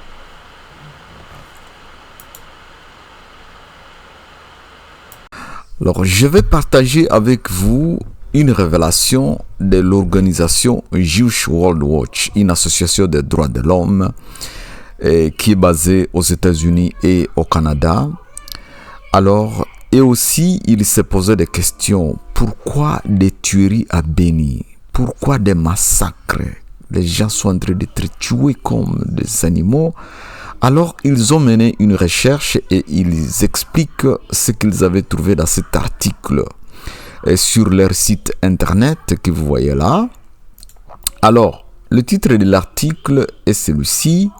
Alors, je vais partager avec vous une révélation de l'organisation Jewish World Watch, une association des droits de l'homme qui est basée aux États-Unis et au Canada. Alors, et aussi, il s'est posé des questions. Pourquoi des tueries à Beni? Pourquoi des massacres? Les gens sont en train d'être tués comme des animaux. Alors, ils ont mené une recherche et ils expliquent ce qu'ils avaient trouvé dans cet article sur leur site internet que vous voyez là. Alors, le titre de l'article est celui-ci.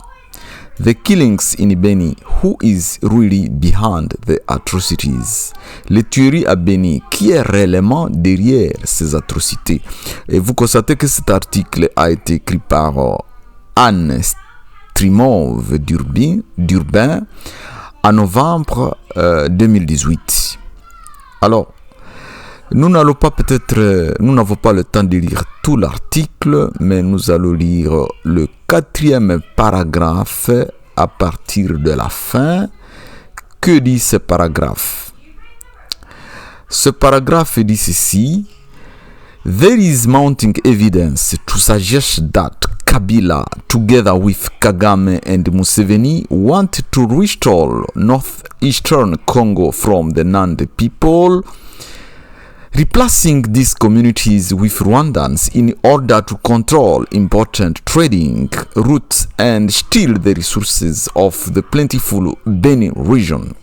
The killings in Beni, who is really behind the atrocities? Les tueries à Beni, qui est réellement derrière ces atrocités? Et vous constatez que cet article a été écrit par Anne Strimov d'Urbain en novembre 2018. Alors, nous n'avons pas le temps de lire tout l'article, mais nous allons lire le 4e paragraphe à partir de la fin. Que dit ce paragraphe? Ce paragraphe dit ceci. There is mounting evidence to suggest that Kabila, together with Kagame and Museveni, want to restore northeastern Congo from the Nande people, replacing these communities with Rwandans in order to control important trading routes and steal the resources of the plentiful Beni region.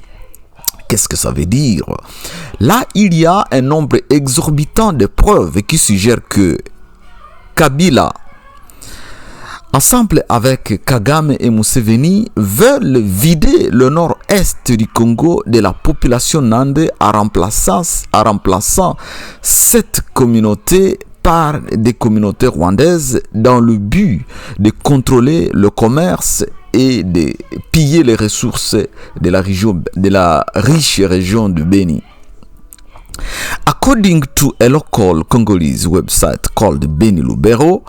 Qu'est-ce que ça veut dire? Là, il y a un nombre exorbitant de preuves qui suggèrent que Kabila, ensemble avec Kagame et Museveni, veulent vider le nord-est du Congo de la population nande en remplaçant cette communauté par des communautés rwandaises dans le but de contrôler le commerce et de piller les ressources de la riche région du Beni. According to a local Congolese website called Beni Lubero,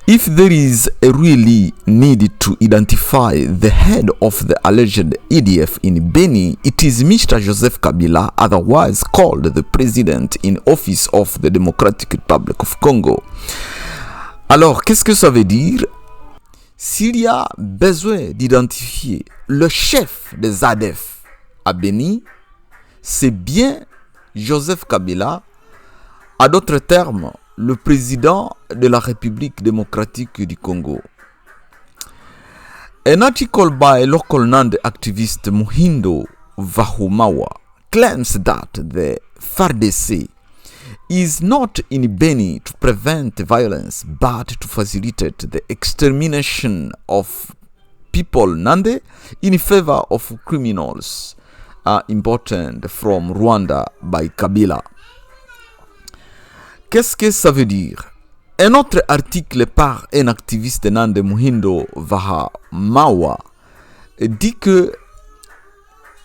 if there is a really need to identify the head of the alleged EDF in Beni, it is Mr. Joseph Kabila, otherwise called the President in Office of the Democratic Republic of Congo. Alors, qu'est-ce que ça veut dire? S'il y a besoin d'identifier le chef des ADF à Beni, c'est bien Joseph Kabila, à d'autres termes, le président de la République démocratique du Congo. An article by local Nande activist Muhindo Vahumawa claims that the FARDC is not in Beni to prevent violence but to facilitate the extermination of people Nande in favor of criminals imported from Rwanda by Kabila. Qu'est-ce que ça veut dire? Un autre article par un activiste Nande Muhindo Vahamawa dit que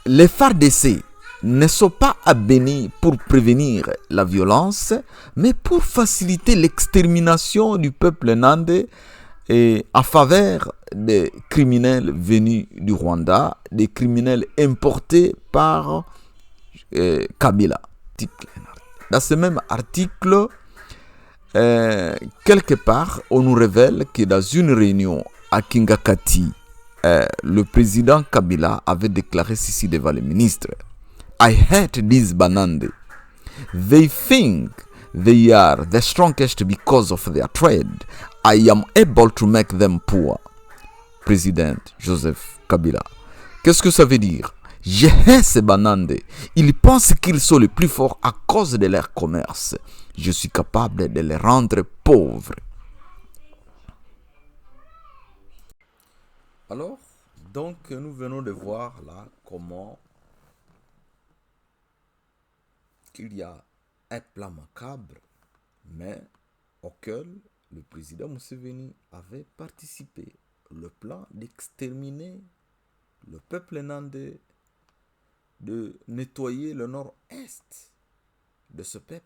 les FARDC ne sont pas à Beni pour prévenir la violence, mais pour faciliter l'extermination du peuple Nande et à faveur des criminels venus du Rwanda, des criminels importés par Kabila. Dans ce même article, quelque part, on nous révèle que dans une réunion à Kingakati, le président Kabila avait déclaré ceci devant les ministres: I hate these Banande. They think they are the strongest because of their trade. I am able to make them poor. Président Joseph Kabila. Qu'est-ce que ça veut dire? Je hais ces Banande. Ils pensent qu'ils sont les plus forts à cause de leur commerce. Je suis capable de les rendre pauvres. Alors, donc, nous venons de voir là comment qu'il y a un plan macabre, mais auquel le président Museveni avait participé. Le plan d'exterminer le peuple nandais, de nettoyer le nord-est de ce peuple.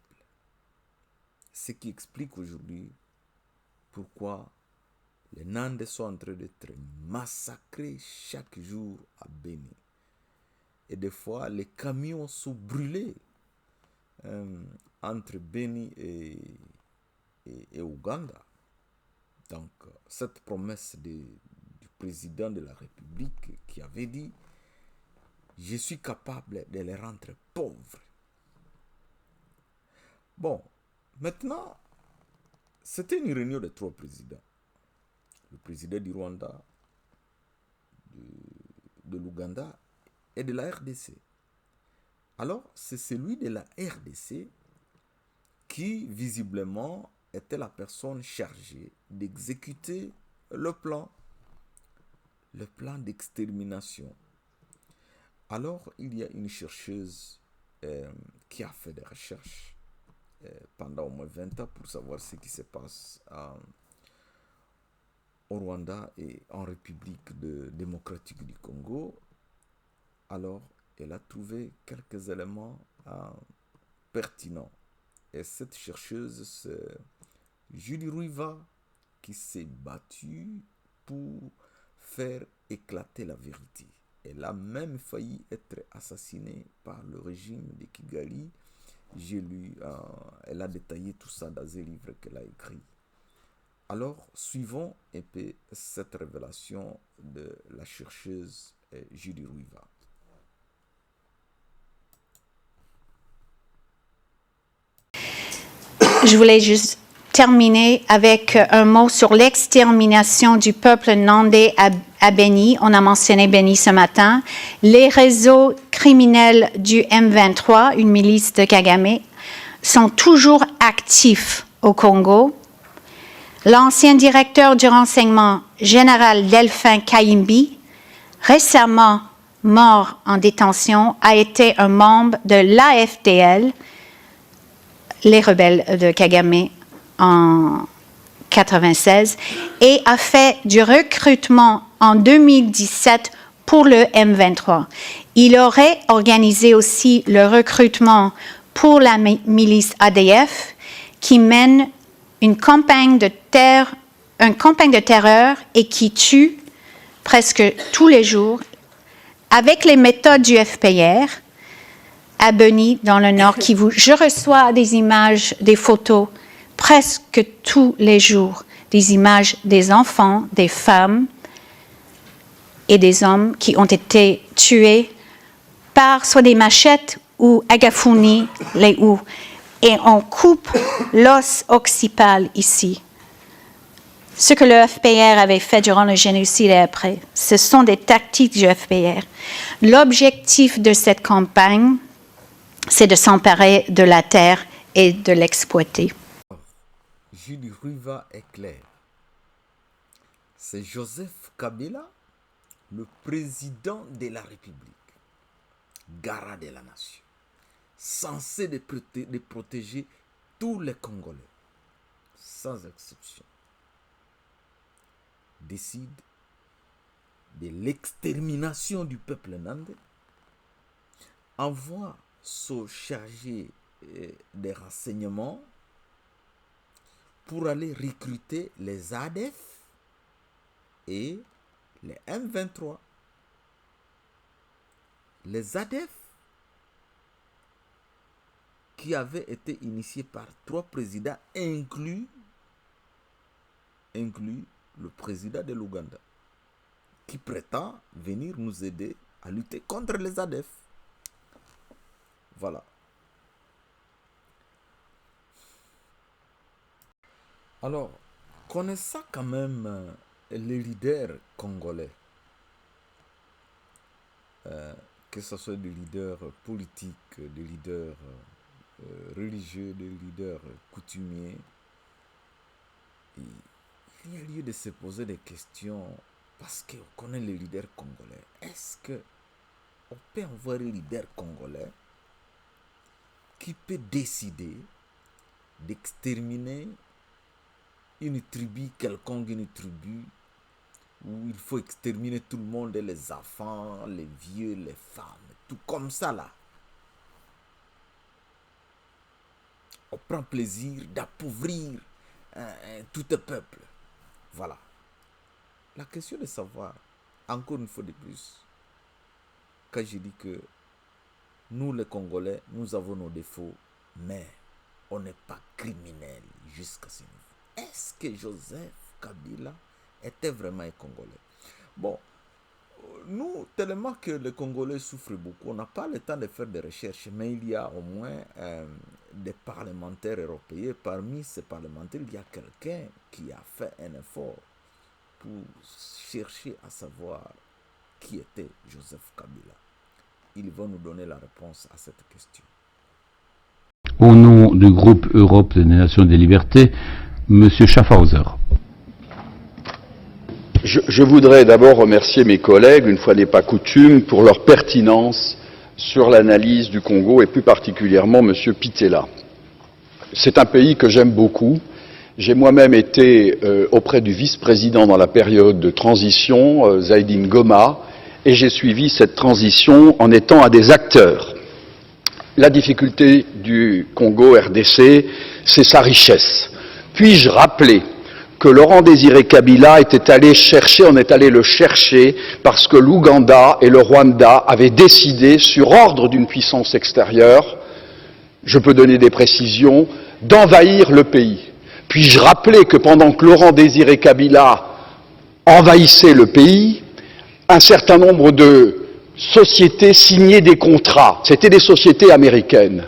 Ce qui explique aujourd'hui pourquoi les Nandais sont en train d'être massacrés chaque jour à Beni. Et des fois, les camions sont brûlés entre Beni et Ouganda. Donc, cette promesse du président de la République qui avait dit « Je suis capable de les rendre pauvres ». Bon, maintenant, c'était une réunion de 3 présidents. Le président du Rwanda, de l'Ouganda et de la RDC. Alors, c'est celui de la RDC qui, visiblement, était la personne chargée d'exécuter le plan d'extermination. Alors, il y a une chercheuse qui a fait des recherches pendant au moins 20 ans pour savoir ce qui se passe au Rwanda et en République démocratique du Congo. Alors, elle a trouvé quelques éléments pertinents. Et cette chercheuse, c'est Julie Ruiva, qui s'est battue pour faire éclater la vérité. Elle a même failli être assassinée par le régime de Kigali. J'ai lu, elle a détaillé tout ça dans un livre qu'elle a écrit. Alors, suivons un peu cette révélation de la chercheuse Julie Ruiva. Je voulais juste terminer avec un mot sur l'extermination du peuple nandais à Beni. On a mentionné Beni ce matin. Les réseaux criminels du M23, une milice de Kagame, sont toujours actifs au Congo. L'ancien directeur du renseignement général Delphin Kayimbi, récemment mort en détention, a été un membre de l'AFDL, les rebelles de Kagame, en 1996, et a fait du recrutement en 2017 pour le M23. Il aurait organisé aussi le recrutement pour la milice ADF qui mène une campagne de terreur et qui tue presque tous les jours avec les méthodes du FPR à Beni, dans le Nord Kivu. Je reçois des images, des photos presque tous les jours, des images des enfants, des femmes et des hommes qui ont été tués par soit des machettes ou agafuni, les houes. Et on coupe l'os occipal ici. Ce que le FPR avait fait durant le génocide et après, ce sont des tactiques du FPR. L'objectif de cette campagne c'est de s'emparer de la terre et de l'exploiter. Julie Riva est clair. C'est Joseph Kabila, le président de la République, garant de la nation, censé de protéger tous les Congolais, sans exception, décide de l'extermination du peuple nandais, envoie son chargé des renseignements pour aller recruter les ADF et les M23. Les ADF qui avaient été initiés par 3 présidents, inclus le président de l'Ouganda, qui prétend venir nous aider à lutter contre les ADF. Voilà. Alors, connaissant quand même les leaders congolais, que ce soit des leaders politiques, des leaders religieux, des leaders coutumiers, il y a lieu de se poser des questions parce qu'on connaît les leaders congolais. Est-ce qu'on peut avoir un leader congolais qui peut décider d'exterminer une tribu quelconque, une tribu où il faut exterminer tout le monde, les enfants, les vieux, les femmes, tout comme ça là. On prend plaisir d'appauvrir tout un peuple. Voilà. La question de savoir, encore une fois de plus, quand je dis que nous les Congolais, nous avons nos défauts, mais on n'est pas criminels jusqu'à ce niveau. Est-ce que Joseph Kabila était vraiment un Congolais? Bon, nous, tellement que les Congolais souffrent beaucoup, on n'a pas le temps de faire des recherches, mais il y a au moins des parlementaires européens. Parmi ces parlementaires, il y a quelqu'un qui a fait un effort pour chercher à savoir qui était Joseph Kabila. Ils vont nous donner la réponse à cette question. Au nom du groupe Europe des Nations des Libertés, M. Schaffhauser. Je voudrais d'abord remercier mes collègues, une fois n'est pas coutume, pour leur pertinence sur l'analyse du Congo et plus particulièrement M. Pitella. C'est un pays que j'aime beaucoup. J'ai moi-même été auprès du vice-président dans la période de transition, Zaïdine Goma, et j'ai suivi cette transition en étant un des acteurs. La difficulté du Congo RDC, c'est sa richesse. Puis-je rappeler que Laurent Désiré Kabila on est allé le chercher parce que l'Ouganda et le Rwanda avaient décidé, sur ordre d'une puissance extérieure, je peux donner des précisions, d'envahir le pays. Puis-je rappeler que pendant que Laurent Désiré Kabila envahissait le pays, un certain nombre de sociétés signaient des contrats. C'était des sociétés américaines.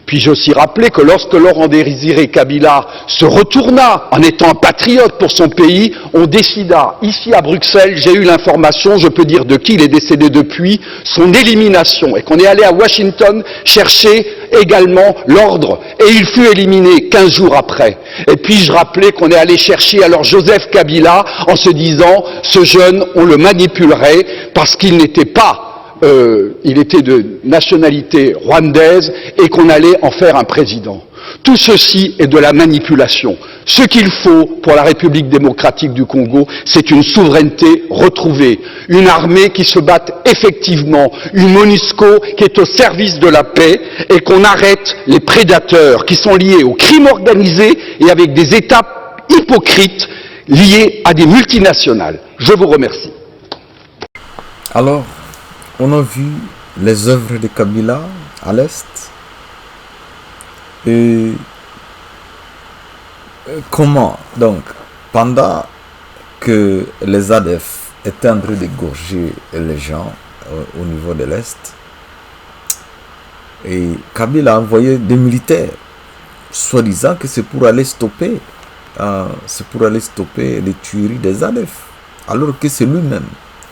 Puis-je aussi rappeler que lorsque Laurent Désiré Kabila se retourna en étant patriote pour son pays, on décida, ici à Bruxelles, j'ai eu l'information, je peux dire de qui il est décédé depuis, son élimination, et qu'on est allé à Washington chercher également l'ordre, et il fut éliminé 15 jours après. Et puis-je rappeler qu'on est allé chercher alors Joseph Kabila en se disant, ce jeune, on le manipulerait parce qu'il n'était pas il était de nationalité rwandaise et qu'on allait en faire un président. Tout ceci est de la manipulation. Ce qu'il faut pour la République démocratique du Congo, c'est une souveraineté retrouvée, une armée qui se batte effectivement, une MONUSCO qui est au service de la paix et qu'on arrête les prédateurs qui sont liés au crime organisé et avec des États hypocrites liés à des multinationales. Je vous remercie. Alors, on a vu les œuvres de Kabila à l'Est et comment, donc, pendant que les ADF étaient en train d'égorger les gens au niveau de l'Est, et Kabila a envoyé des militaires, soi-disant que c'est pour aller stopper les tueries des ADF, alors que c'est lui-même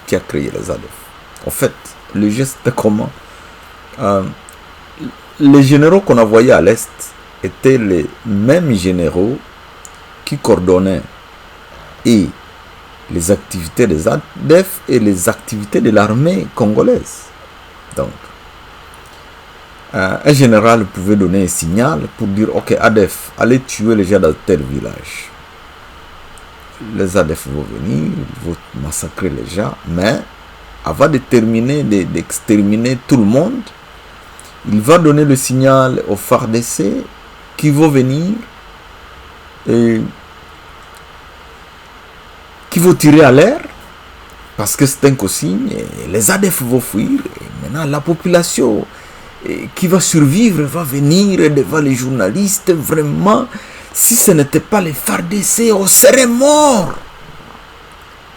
qui a créé les ADF. En fait, le geste est comment les généraux qu'on a envoyés à l'Est étaient les mêmes généraux qui coordonnaient et les activités des ADF et les activités de l'armée congolaise. Donc, un général pouvait donner un signal pour dire, ok, ADF, allez tuer les gens dans tel village. Les ADF vont venir, ils vont massacrer les gens, mais avant de terminer, d'exterminer tout le monde, il va donner le signal aux FARDC qui vont venir et qui vont tirer à l'air parce que c'est un consigne. Les ADF vont fuir. Et maintenant, la population qui va survivre va venir devant les journalistes. Vraiment, si ce n'était pas les FARDC, on serait mort.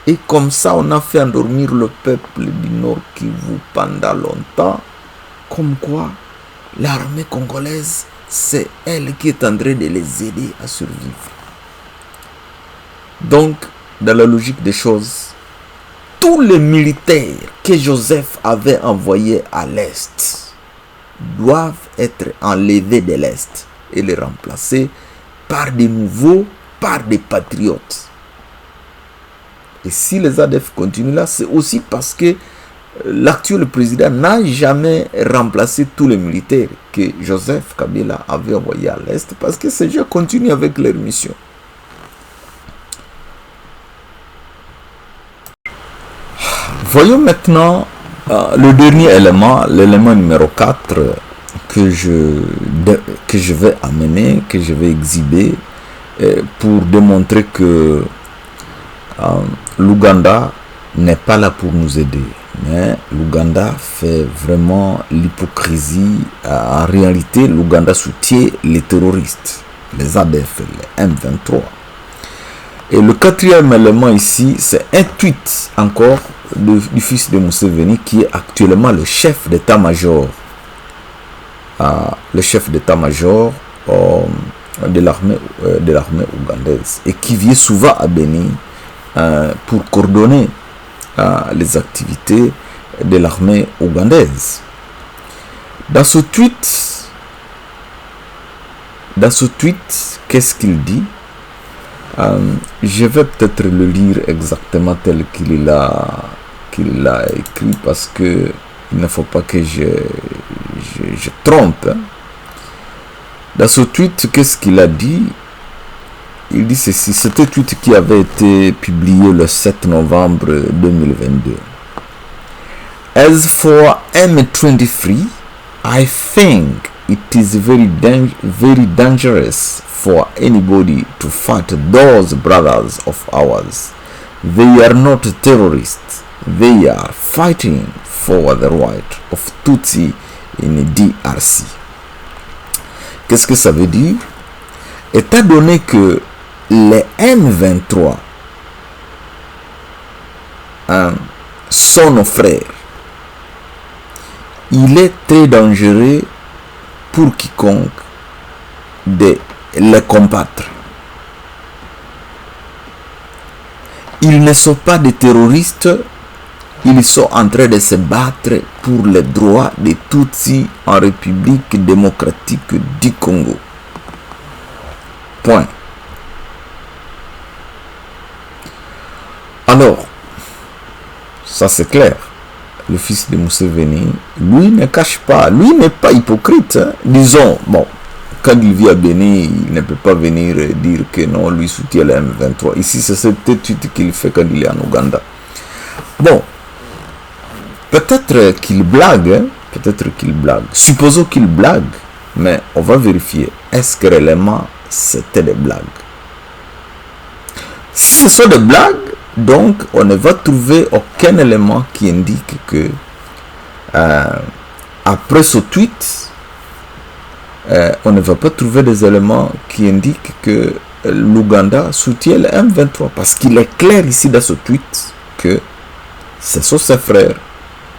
Et comme ça, on a fait endormir le peuple du Nord Kivu pendant longtemps. Comme quoi, l'armée congolaise, c'est elle qui est en train de les aider à survivre. Donc, dans la logique des choses, tous les militaires que Joseph avait envoyés à l'Est doivent être enlevés de l'Est et les remplacer par des nouveaux, par des patriotes. Et si les ADF continuent là, c'est aussi parce que l'actuel président n'a jamais remplacé tous les militaires que Joseph Kabila avait envoyés à l'Est, parce que ces gens continuent avec leur mission. Voyons maintenant le dernier élément, l'élément numéro 4 que je vais amener, que je vais exhiber pour démontrer que l'Ouganda n'est pas là pour nous aider. Mais l'Ouganda fait vraiment l'hypocrisie. En réalité, l'Ouganda soutient les terroristes, les ADF, les M23. Et le quatrième élément ici, c'est un tweet encore du fils de Museveni qui est actuellement le chef d'état-major. Le chef d'état-major de l'armée ougandaise. Et qui vient souvent à Beni pour coordonner les activités de l'armée ougandaise. Dans ce tweet, qu'est-ce qu'il dit? Je vais peut-être le lire exactement tel qu'il l'a écrit, parce que il ne faut pas que je trompe. Dans ce tweet, qu'est-ce qu'il a dit? Il dit ceci, c'était un tweet qui avait été publié le 7 novembre 2022. As for M23, I think it is very dangerous for anybody to fight those brothers of ours. They are not terrorists. They are fighting for the right of Tutsi in DRC. Qu'est-ce que ça veut dire? Étant donné que les M23 sont nos frères, il est très dangereux pour quiconque de les combattre. Ils ne sont pas des terroristes, ils sont en train de se battre pour les droits des Tutsis en République démocratique du Congo. Point. Alors, ça c'est clair. Le fils de Museveni, lui ne cache pas, lui n'est pas hypocrite. Hein. Disons, bon, quand il vit à Béni, il ne peut pas venir dire que non, lui soutient la M23. Ici, c'est cette étude qu'il fait quand il est en Ouganda. Bon, peut-être qu'il blague, hein? Peut-être qu'il blague. Supposons qu'il blague, mais on va vérifier. Est-ce que réellement c'était des blagues? Si ce sont des blagues, donc on ne va trouver aucun élément qui indique que après ce tweet, on ne va pas trouver des éléments qui indiquent que l'Ouganda soutient le M23, parce qu'il est clair ici dans ce tweet que ce sont ses frères.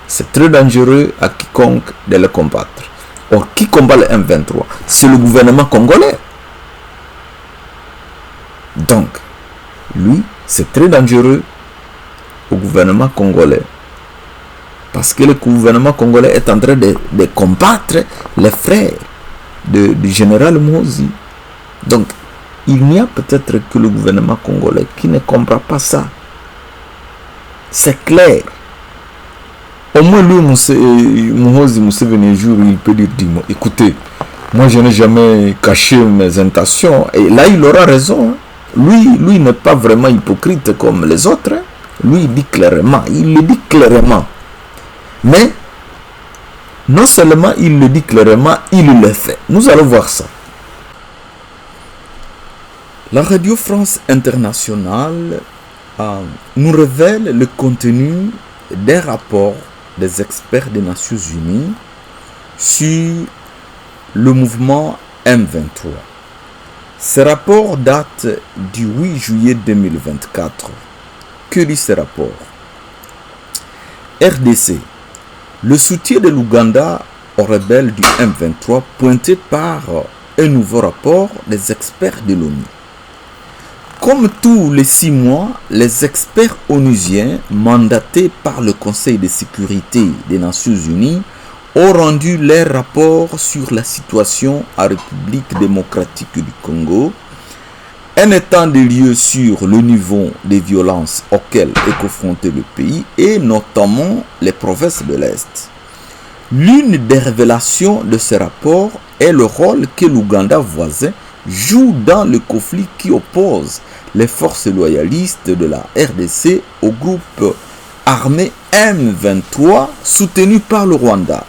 C'est très dangereux à quiconque de les combattre. Or, qui combat le M23? C'est le gouvernement congolais. Donc, lui, c'est très dangereux au gouvernement congolais Parce que le gouvernement congolais est en train de combattre les frères du général Mozi. Donc, il n'y a peut-être que le gouvernement congolais qui ne comprend pas ça. C'est clair. Au moins, lui, Mozi Museveni, un jour, il peut dire, écoutez, moi, je n'ai jamais caché mes intentions. Et là, il aura raison. Lui n'est pas vraiment hypocrite comme les autres. Lui, il dit clairement. Il le dit clairement. Mais, non seulement il le dit clairement, il le fait. Nous allons voir ça. La Radio France Internationale nous révèle le contenu d'un rapport des experts des Nations Unies sur le mouvement M23. Ce rapport date du 8 juillet 2024. Que dit ce rapport? RDC. Le soutien de l'Ouganda aux rebelles du M23 pointé par un nouveau rapport des experts de l'ONU. Comme tous les 6 mois, les experts onusiens mandatés par le Conseil de sécurité des Nations Unies ont rendu leur rapport sur la situation en République démocratique du Congo, un état de lieu sur le niveau des violences auxquelles est confronté le pays et notamment les provinces de l'Est. L'une des révélations de ce rapport est le rôle que l'Ouganda voisin joue dans le conflit qui oppose les forces loyalistes de la RDC au groupe armé M23 soutenu par le Rwanda.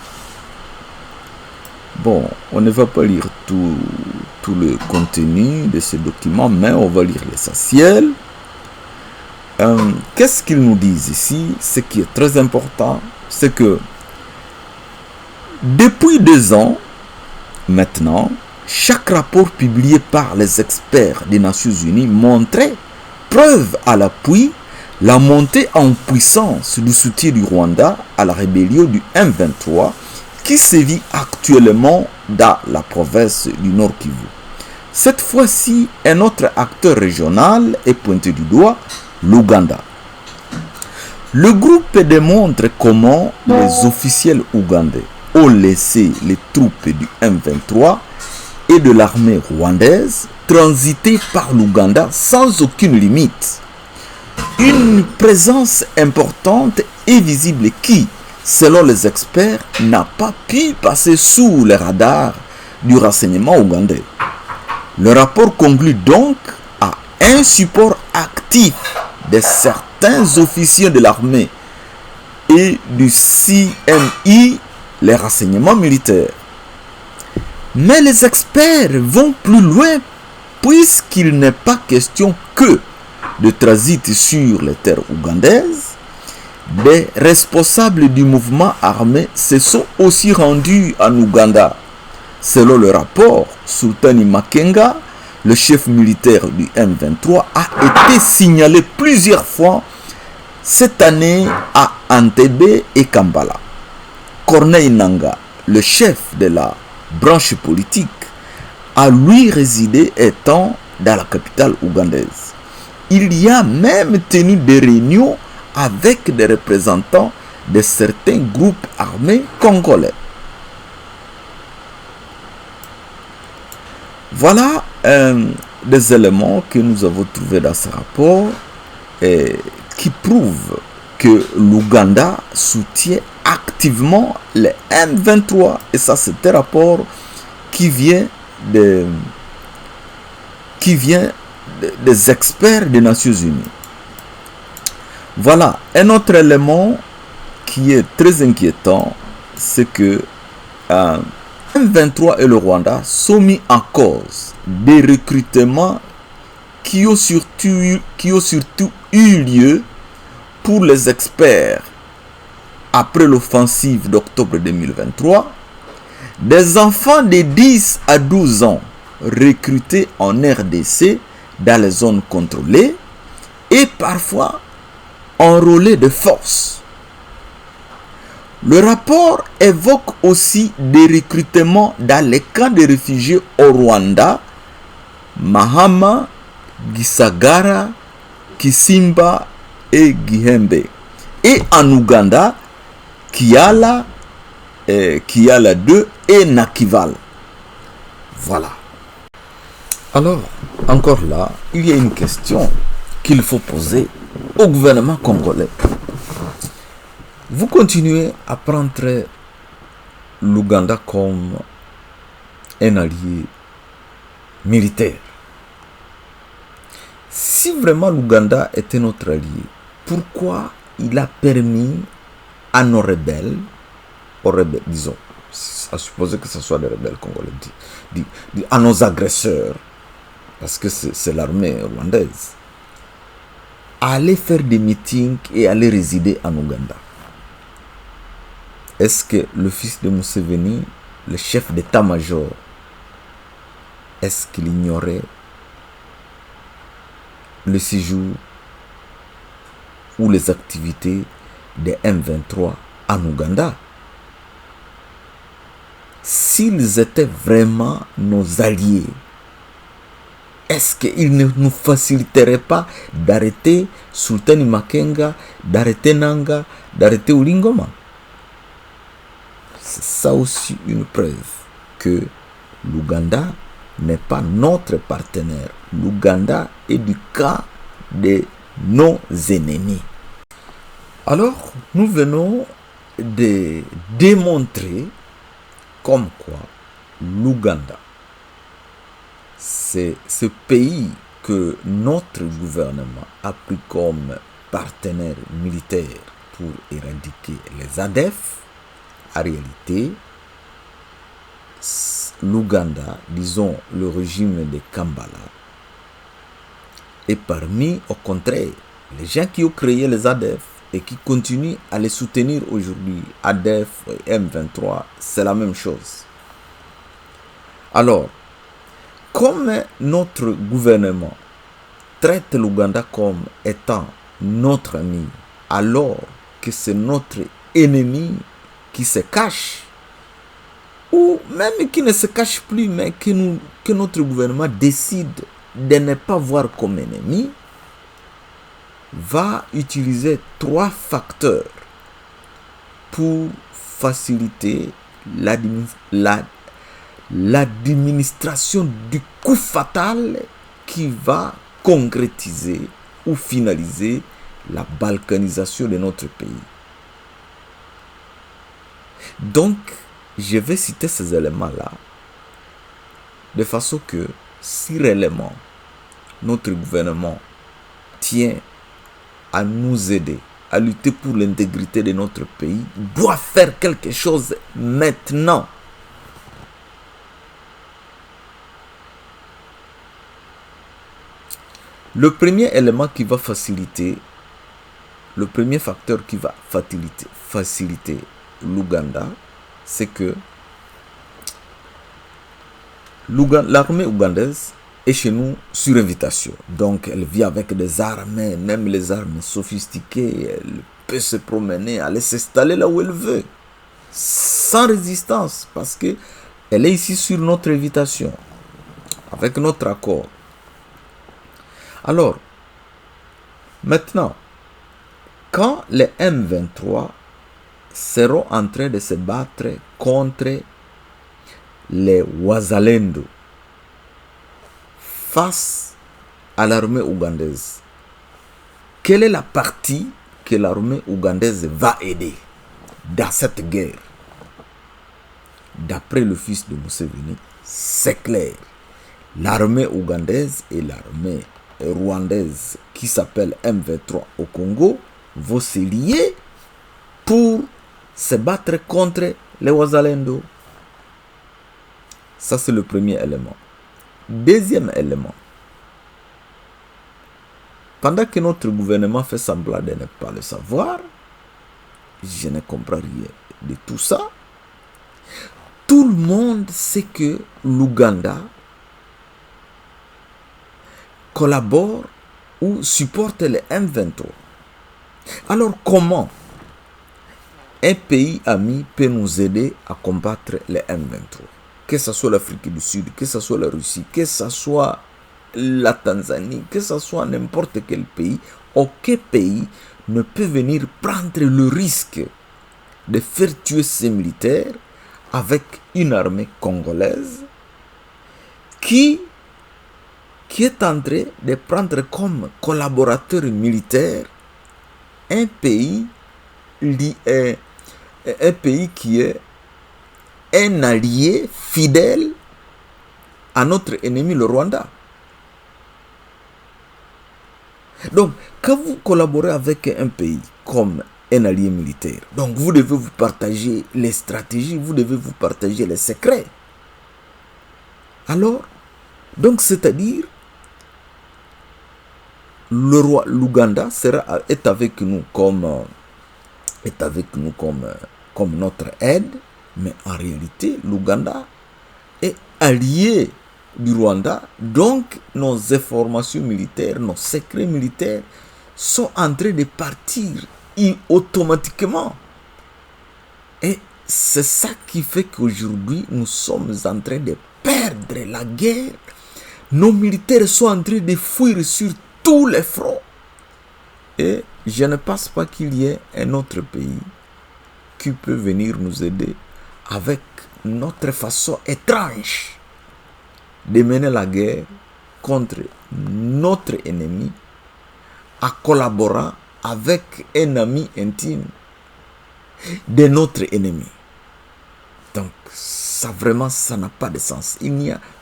Bon, on ne va pas lire tout le contenu de ce document, mais on va lire l'essentiel. Qu'est-ce qu'ils nous disent ici? Ce qui est très important, c'est que depuis 2 ans, maintenant, chaque rapport publié par les experts des Nations Unies montrait, preuve à l'appui, la montée en puissance du soutien du Rwanda à la rébellion du M23 qui sévit actuellement dans la province du Nord Kivu. Cette fois-ci, un autre acteur régional est pointé du doigt, l'Ouganda. Le groupe démontre comment les officiels ougandais ont laissé les troupes du M23 et de l'armée rwandaise transiter par l'Ouganda sans aucune limite. Une présence importante et visible qui, selon les experts, n'a pas pu passer sous les radars du renseignement ougandais. Le rapport conclut donc à un support actif de certains officiers de l'armée et du CNI, les renseignements militaires. Mais les experts vont plus loin puisqu'il n'est pas question que de transit sur les terres ougandaises. Des responsables du mouvement armé se sont aussi rendus en Ouganda. Selon le rapport, Sultani Makenga, le chef militaire du M23, a été signalé plusieurs fois cette année à Entebbe et Kampala. Corneille Nangaa, le chef de la branche politique, a lui résidé étant dans la capitale ougandaise. Il y a même tenu des réunions avec des représentants de certains groupes armés congolais. Voilà des éléments que nous avons trouvés dans ce rapport et qui prouvent que l'Ouganda soutient activement les M23. Et ça, c'est un rapport qui vient des experts des Nations Unies. Voilà, un autre élément qui est très inquiétant, c'est que M23 et le Rwanda sont mis en cause des recrutements qui ont surtout eu lieu pour les experts après l'offensive d'octobre 2023, des enfants de 10 à 12 ans recrutés en RDC dans les zones contrôlées et parfois enrôlés de force. Le rapport évoque aussi des recrutements dans les camps de réfugiés au Rwanda, Mahama, Gisagara, Kisimba et Gihembe. Et en Ouganda, Kiala 2 et Nakival. Voilà. Alors, encore là, il y a une question qu'il faut poser au gouvernement congolais. Vous continuez à prendre l'Ouganda comme un allié militaire. Si vraiment l'Ouganda était notre allié, pourquoi il a permis à nos rebelles, disons, à supposer que ce soit des rebelles congolais, à nos agresseurs, parce que c'est l'armée rwandaise, à aller faire des meetings et aller résider en Ouganda? Est-ce que le fils de Museveni, le chef d'état-major, est-ce qu'il ignorait le séjour ou les activités des M23 en Ouganda? S'ils étaient vraiment nos alliés, est-ce qu'ils ne nous faciliteraient pas d'arrêter Sultani Makenga, d'arrêter Nanga, d'arrêter Ulingoma? C'est ça aussi une preuve que l'Ouganda n'est pas notre partenaire. L'Ouganda est du cas de nos ennemis. Alors, nous venons de démontrer comme quoi l'Ouganda, c'est ce pays que notre gouvernement a pris comme partenaire militaire pour éradiquer les ADF. En réalité, l'Ouganda, disons le régime de Kampala, est parmi, au contraire, les gens qui ont créé les ADF et qui continuent à les soutenir aujourd'hui. ADF et M23, c'est la même chose. Alors, comme notre gouvernement traite l'Ouganda comme étant notre ami, alors que c'est notre ennemi qui se cache, ou même qui ne se cache plus, mais que notre gouvernement décide de ne pas voir comme ennemi, va utiliser 3 facteurs pour faciliter l'administration du coup fatal qui va concrétiser ou finaliser la balkanisation de notre pays. Donc, je vais citer ces éléments-là de façon que si réellement notre gouvernement tient à nous aider à lutter pour l'intégrité de notre pays, doit faire quelque chose maintenant. Le premier élément qui va faciliter, le premier facteur qui va faciliter l'Ouganda, c'est que l'armée ougandaise est chez nous sur invitation. Donc elle vit avec des armes, même les armes sophistiquées, elle peut se promener, aller s'installer là où elle veut, sans résistance, parce que elle est ici sur notre invitation, avec notre accord. Alors, maintenant, quand les M23 seront en train de se battre contre les Wazalendo face à l'armée ougandaise, quelle est la partie que l'armée ougandaise va aider dans cette guerre? D'après le fils de Museveni, c'est clair. L'armée ougandaise et l'armée rwandaise qui s'appelle M23 au Congo vont se lier pour se battre contre les Wazalendo. Ça, c'est le premier élément. Deuxième élément. Pendant que notre gouvernement fait semblant de ne pas le savoir, je ne comprends rien de tout ça. Tout le monde sait que l'Ouganda collabore ou supporte les M23. Alors comment un pays ami peut nous aider à combattre les M23? Que ce soit l'Afrique du Sud, que ce soit la Russie, que ce soit la Tanzanie, que ce soit n'importe quel pays, aucun pays ne peut venir prendre le risque de faire tuer ses militaires avec une armée congolaise qui est en train de prendre comme collaborateur militaire un pays qui est un allié fidèle à notre ennemi, le Rwanda. Donc, quand vous collaborez avec un pays comme un allié militaire, donc vous devez vous partager les stratégies, vous devez vous partager les secrets. Alors, donc c'est-à-dire, le roi l'Ouganda est avec nous comme notre aide, mais en réalité, l'Ouganda est allié du Rwanda, donc nos informations militaires, nos secrets militaires sont en train de partir automatiquement. Et c'est ça qui fait qu'aujourd'hui, nous sommes en train de perdre la guerre. Nos militaires sont en train de fuir sur tous les fronts. Et je ne pense pas qu'il y ait un autre pays qui peut venir nous aider avec notre façon étrange de mener la guerre contre notre ennemi en collaborant avec un ami intime de notre ennemi. Donc, ça vraiment, ça n'a pas de sens.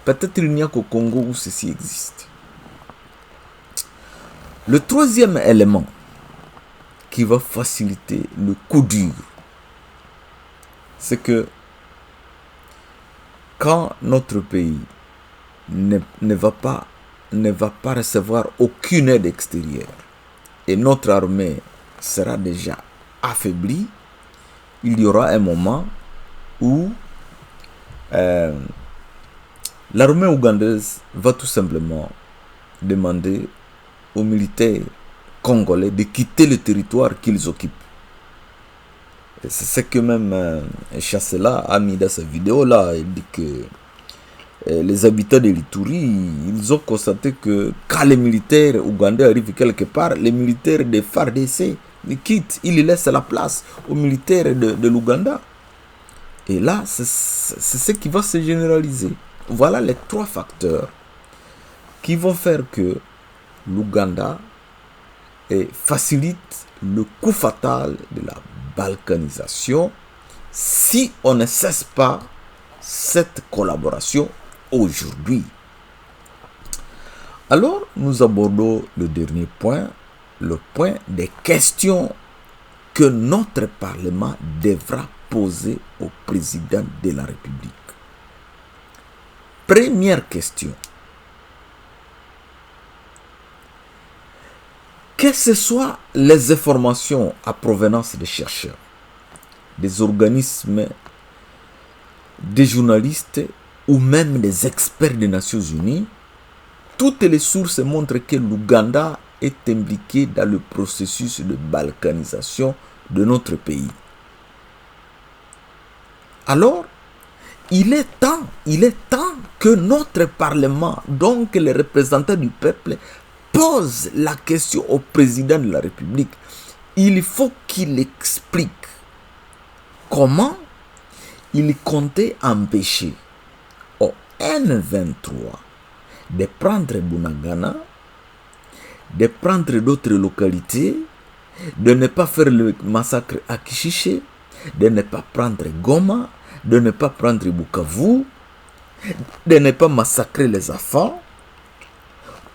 Peut-être il n'y a qu'au Congo où ceci existe. Le troisième élément qui va faciliter le coup dur, c'est que quand notre pays ne va pas recevoir aucune aide extérieure et notre armée sera déjà affaiblie, il y aura un moment où l'armée ougandaise va tout simplement demander aux militaires congolais de quitter le territoire qu'ils occupent. C'est ce que même Chassela a mis dans sa vidéo-là. Il dit que les habitants de l'Ituri, ils ont constaté que quand les militaires ougandais arrivent quelque part, les militaires de FARDC ils quittent, ils laissent la place aux militaires de l'Ouganda. Et là, c'est ce qui va se généraliser. Voilà les trois facteurs qui vont faire que l'Ouganda facilite le coup fatal de la balkanisation si on ne cesse pas cette collaboration aujourd'hui. Alors, nous abordons le dernier point, le point des questions que notre Parlement devra poser au président de la République. Première question. Que ce soit les informations à provenance des chercheurs, des organismes, des journalistes ou même des experts des Nations Unies, toutes les sources montrent que l'Ouganda est impliqué dans le processus de balkanisation de notre pays. Alors, il est temps que notre Parlement, donc les représentants du peuple, pose la question au président de la République. Il faut qu'il explique comment il comptait empêcher au M23 de prendre Bunagana, de prendre d'autres localités, de ne pas faire le massacre à Kishiché, de ne pas prendre Goma, de ne pas prendre Bukavu, de ne pas massacrer les enfants,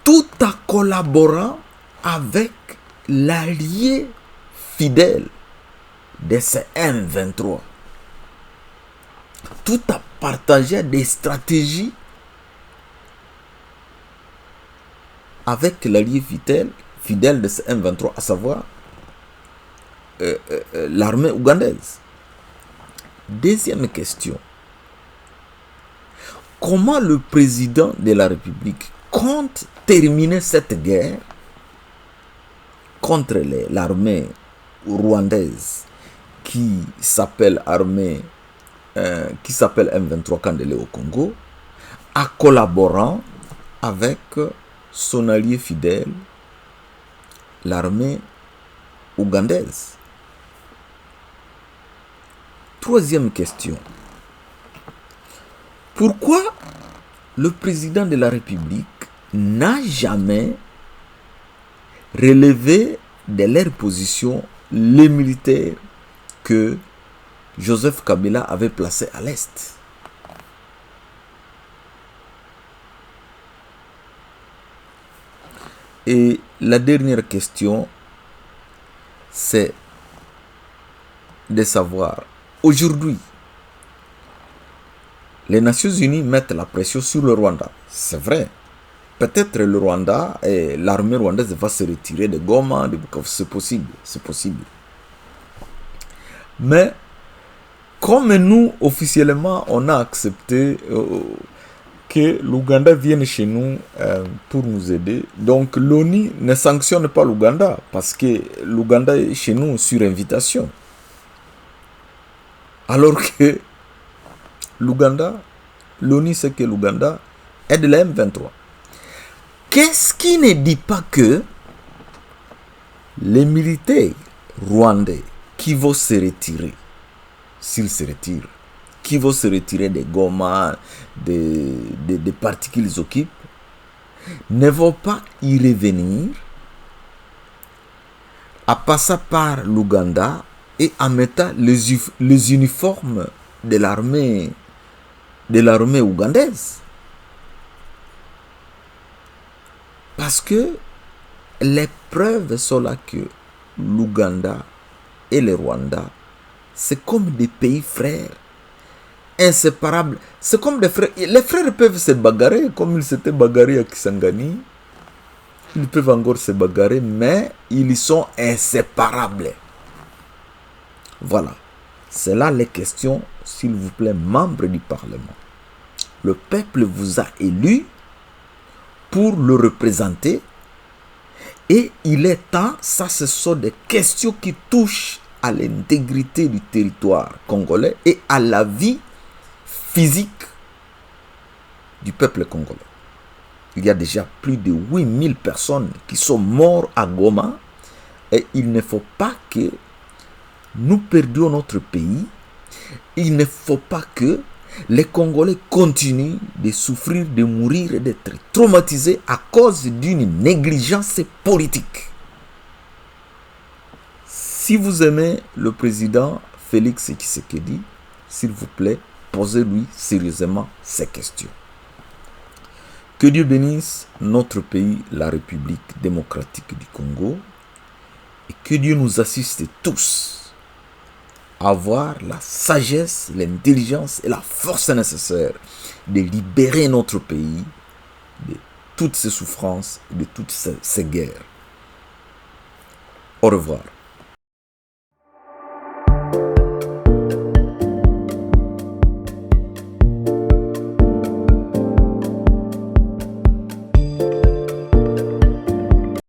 tout en collaborant avec l'allié fidèle de ce M23. Tout en partageant des stratégies avec l'allié fidèle de ce M23, à savoir l'armée ougandaise. Deuxième question. Comment le président de la République compte terminer cette guerre contre l'armée rwandaise qui s'appelle M23 Kandele au Congo, en collaborant avec son allié fidèle, l'armée ougandaise? troisième question. Pourquoi le président de la République n'a jamais relevé de leur position les militaires que Joseph Kabila avait placés à l'Est? Et la dernière question, c'est de savoir, aujourd'hui, les Nations Unies mettent la pression sur le Rwanda. C'est vrai. Peut-être le Rwanda et l'armée rwandaise va se retirer de Goma, de Bukavu. C'est possible. C'est possible. Mais, comme nous, officiellement, on a accepté que l'Ouganda vienne chez nous pour nous aider. Donc, l'ONU ne sanctionne pas l'Ouganda parce que l'Ouganda est chez nous sur invitation. Alors que l'Ouganda, l'ONU sait que l'Ouganda aide la M23. Qu'est-ce qui ne dit pas que les militaires rwandais qui vont se retirer, s'ils se retirent, qui vont se retirer des Goma, des parties qu'ils occupent, ne vont pas y revenir en passant par l'Ouganda et en mettant les uniformes de l'armée ougandaise. Parce que les preuves sont là que l'Ouganda et le Rwanda, c'est comme des pays frères, inséparables. C'est comme des frères. Les frères peuvent se bagarrer comme ils s'étaient bagarrés à Kisangani. Ils peuvent encore se bagarrer, mais ils sont inséparables. Voilà. C'est là les questions, s'il vous plaît, membres du Parlement. Le peuple vous a élu pour le représenter. Et il est temps, ça ce sont des questions qui touchent à l'intégrité du territoire congolais et à la vie physique du peuple congolais. Il y a déjà plus de 8000 personnes qui sont mortes à Goma et il ne faut pas que nous perdions notre pays. Il ne faut pas que les Congolais continuent de souffrir, de mourir et d'être traumatisés à cause d'une négligence politique. Si vous aimez le président Félix Tshisekedi, s'il vous plaît, posez-lui sérieusement ces questions. Que Dieu bénisse notre pays, la République démocratique du Congo, et que Dieu nous assiste tous à avoir la sagesse, l'intelligence et la force nécessaire de libérer notre pays de toutes ces souffrances, de toutes ces guerres. Au revoir.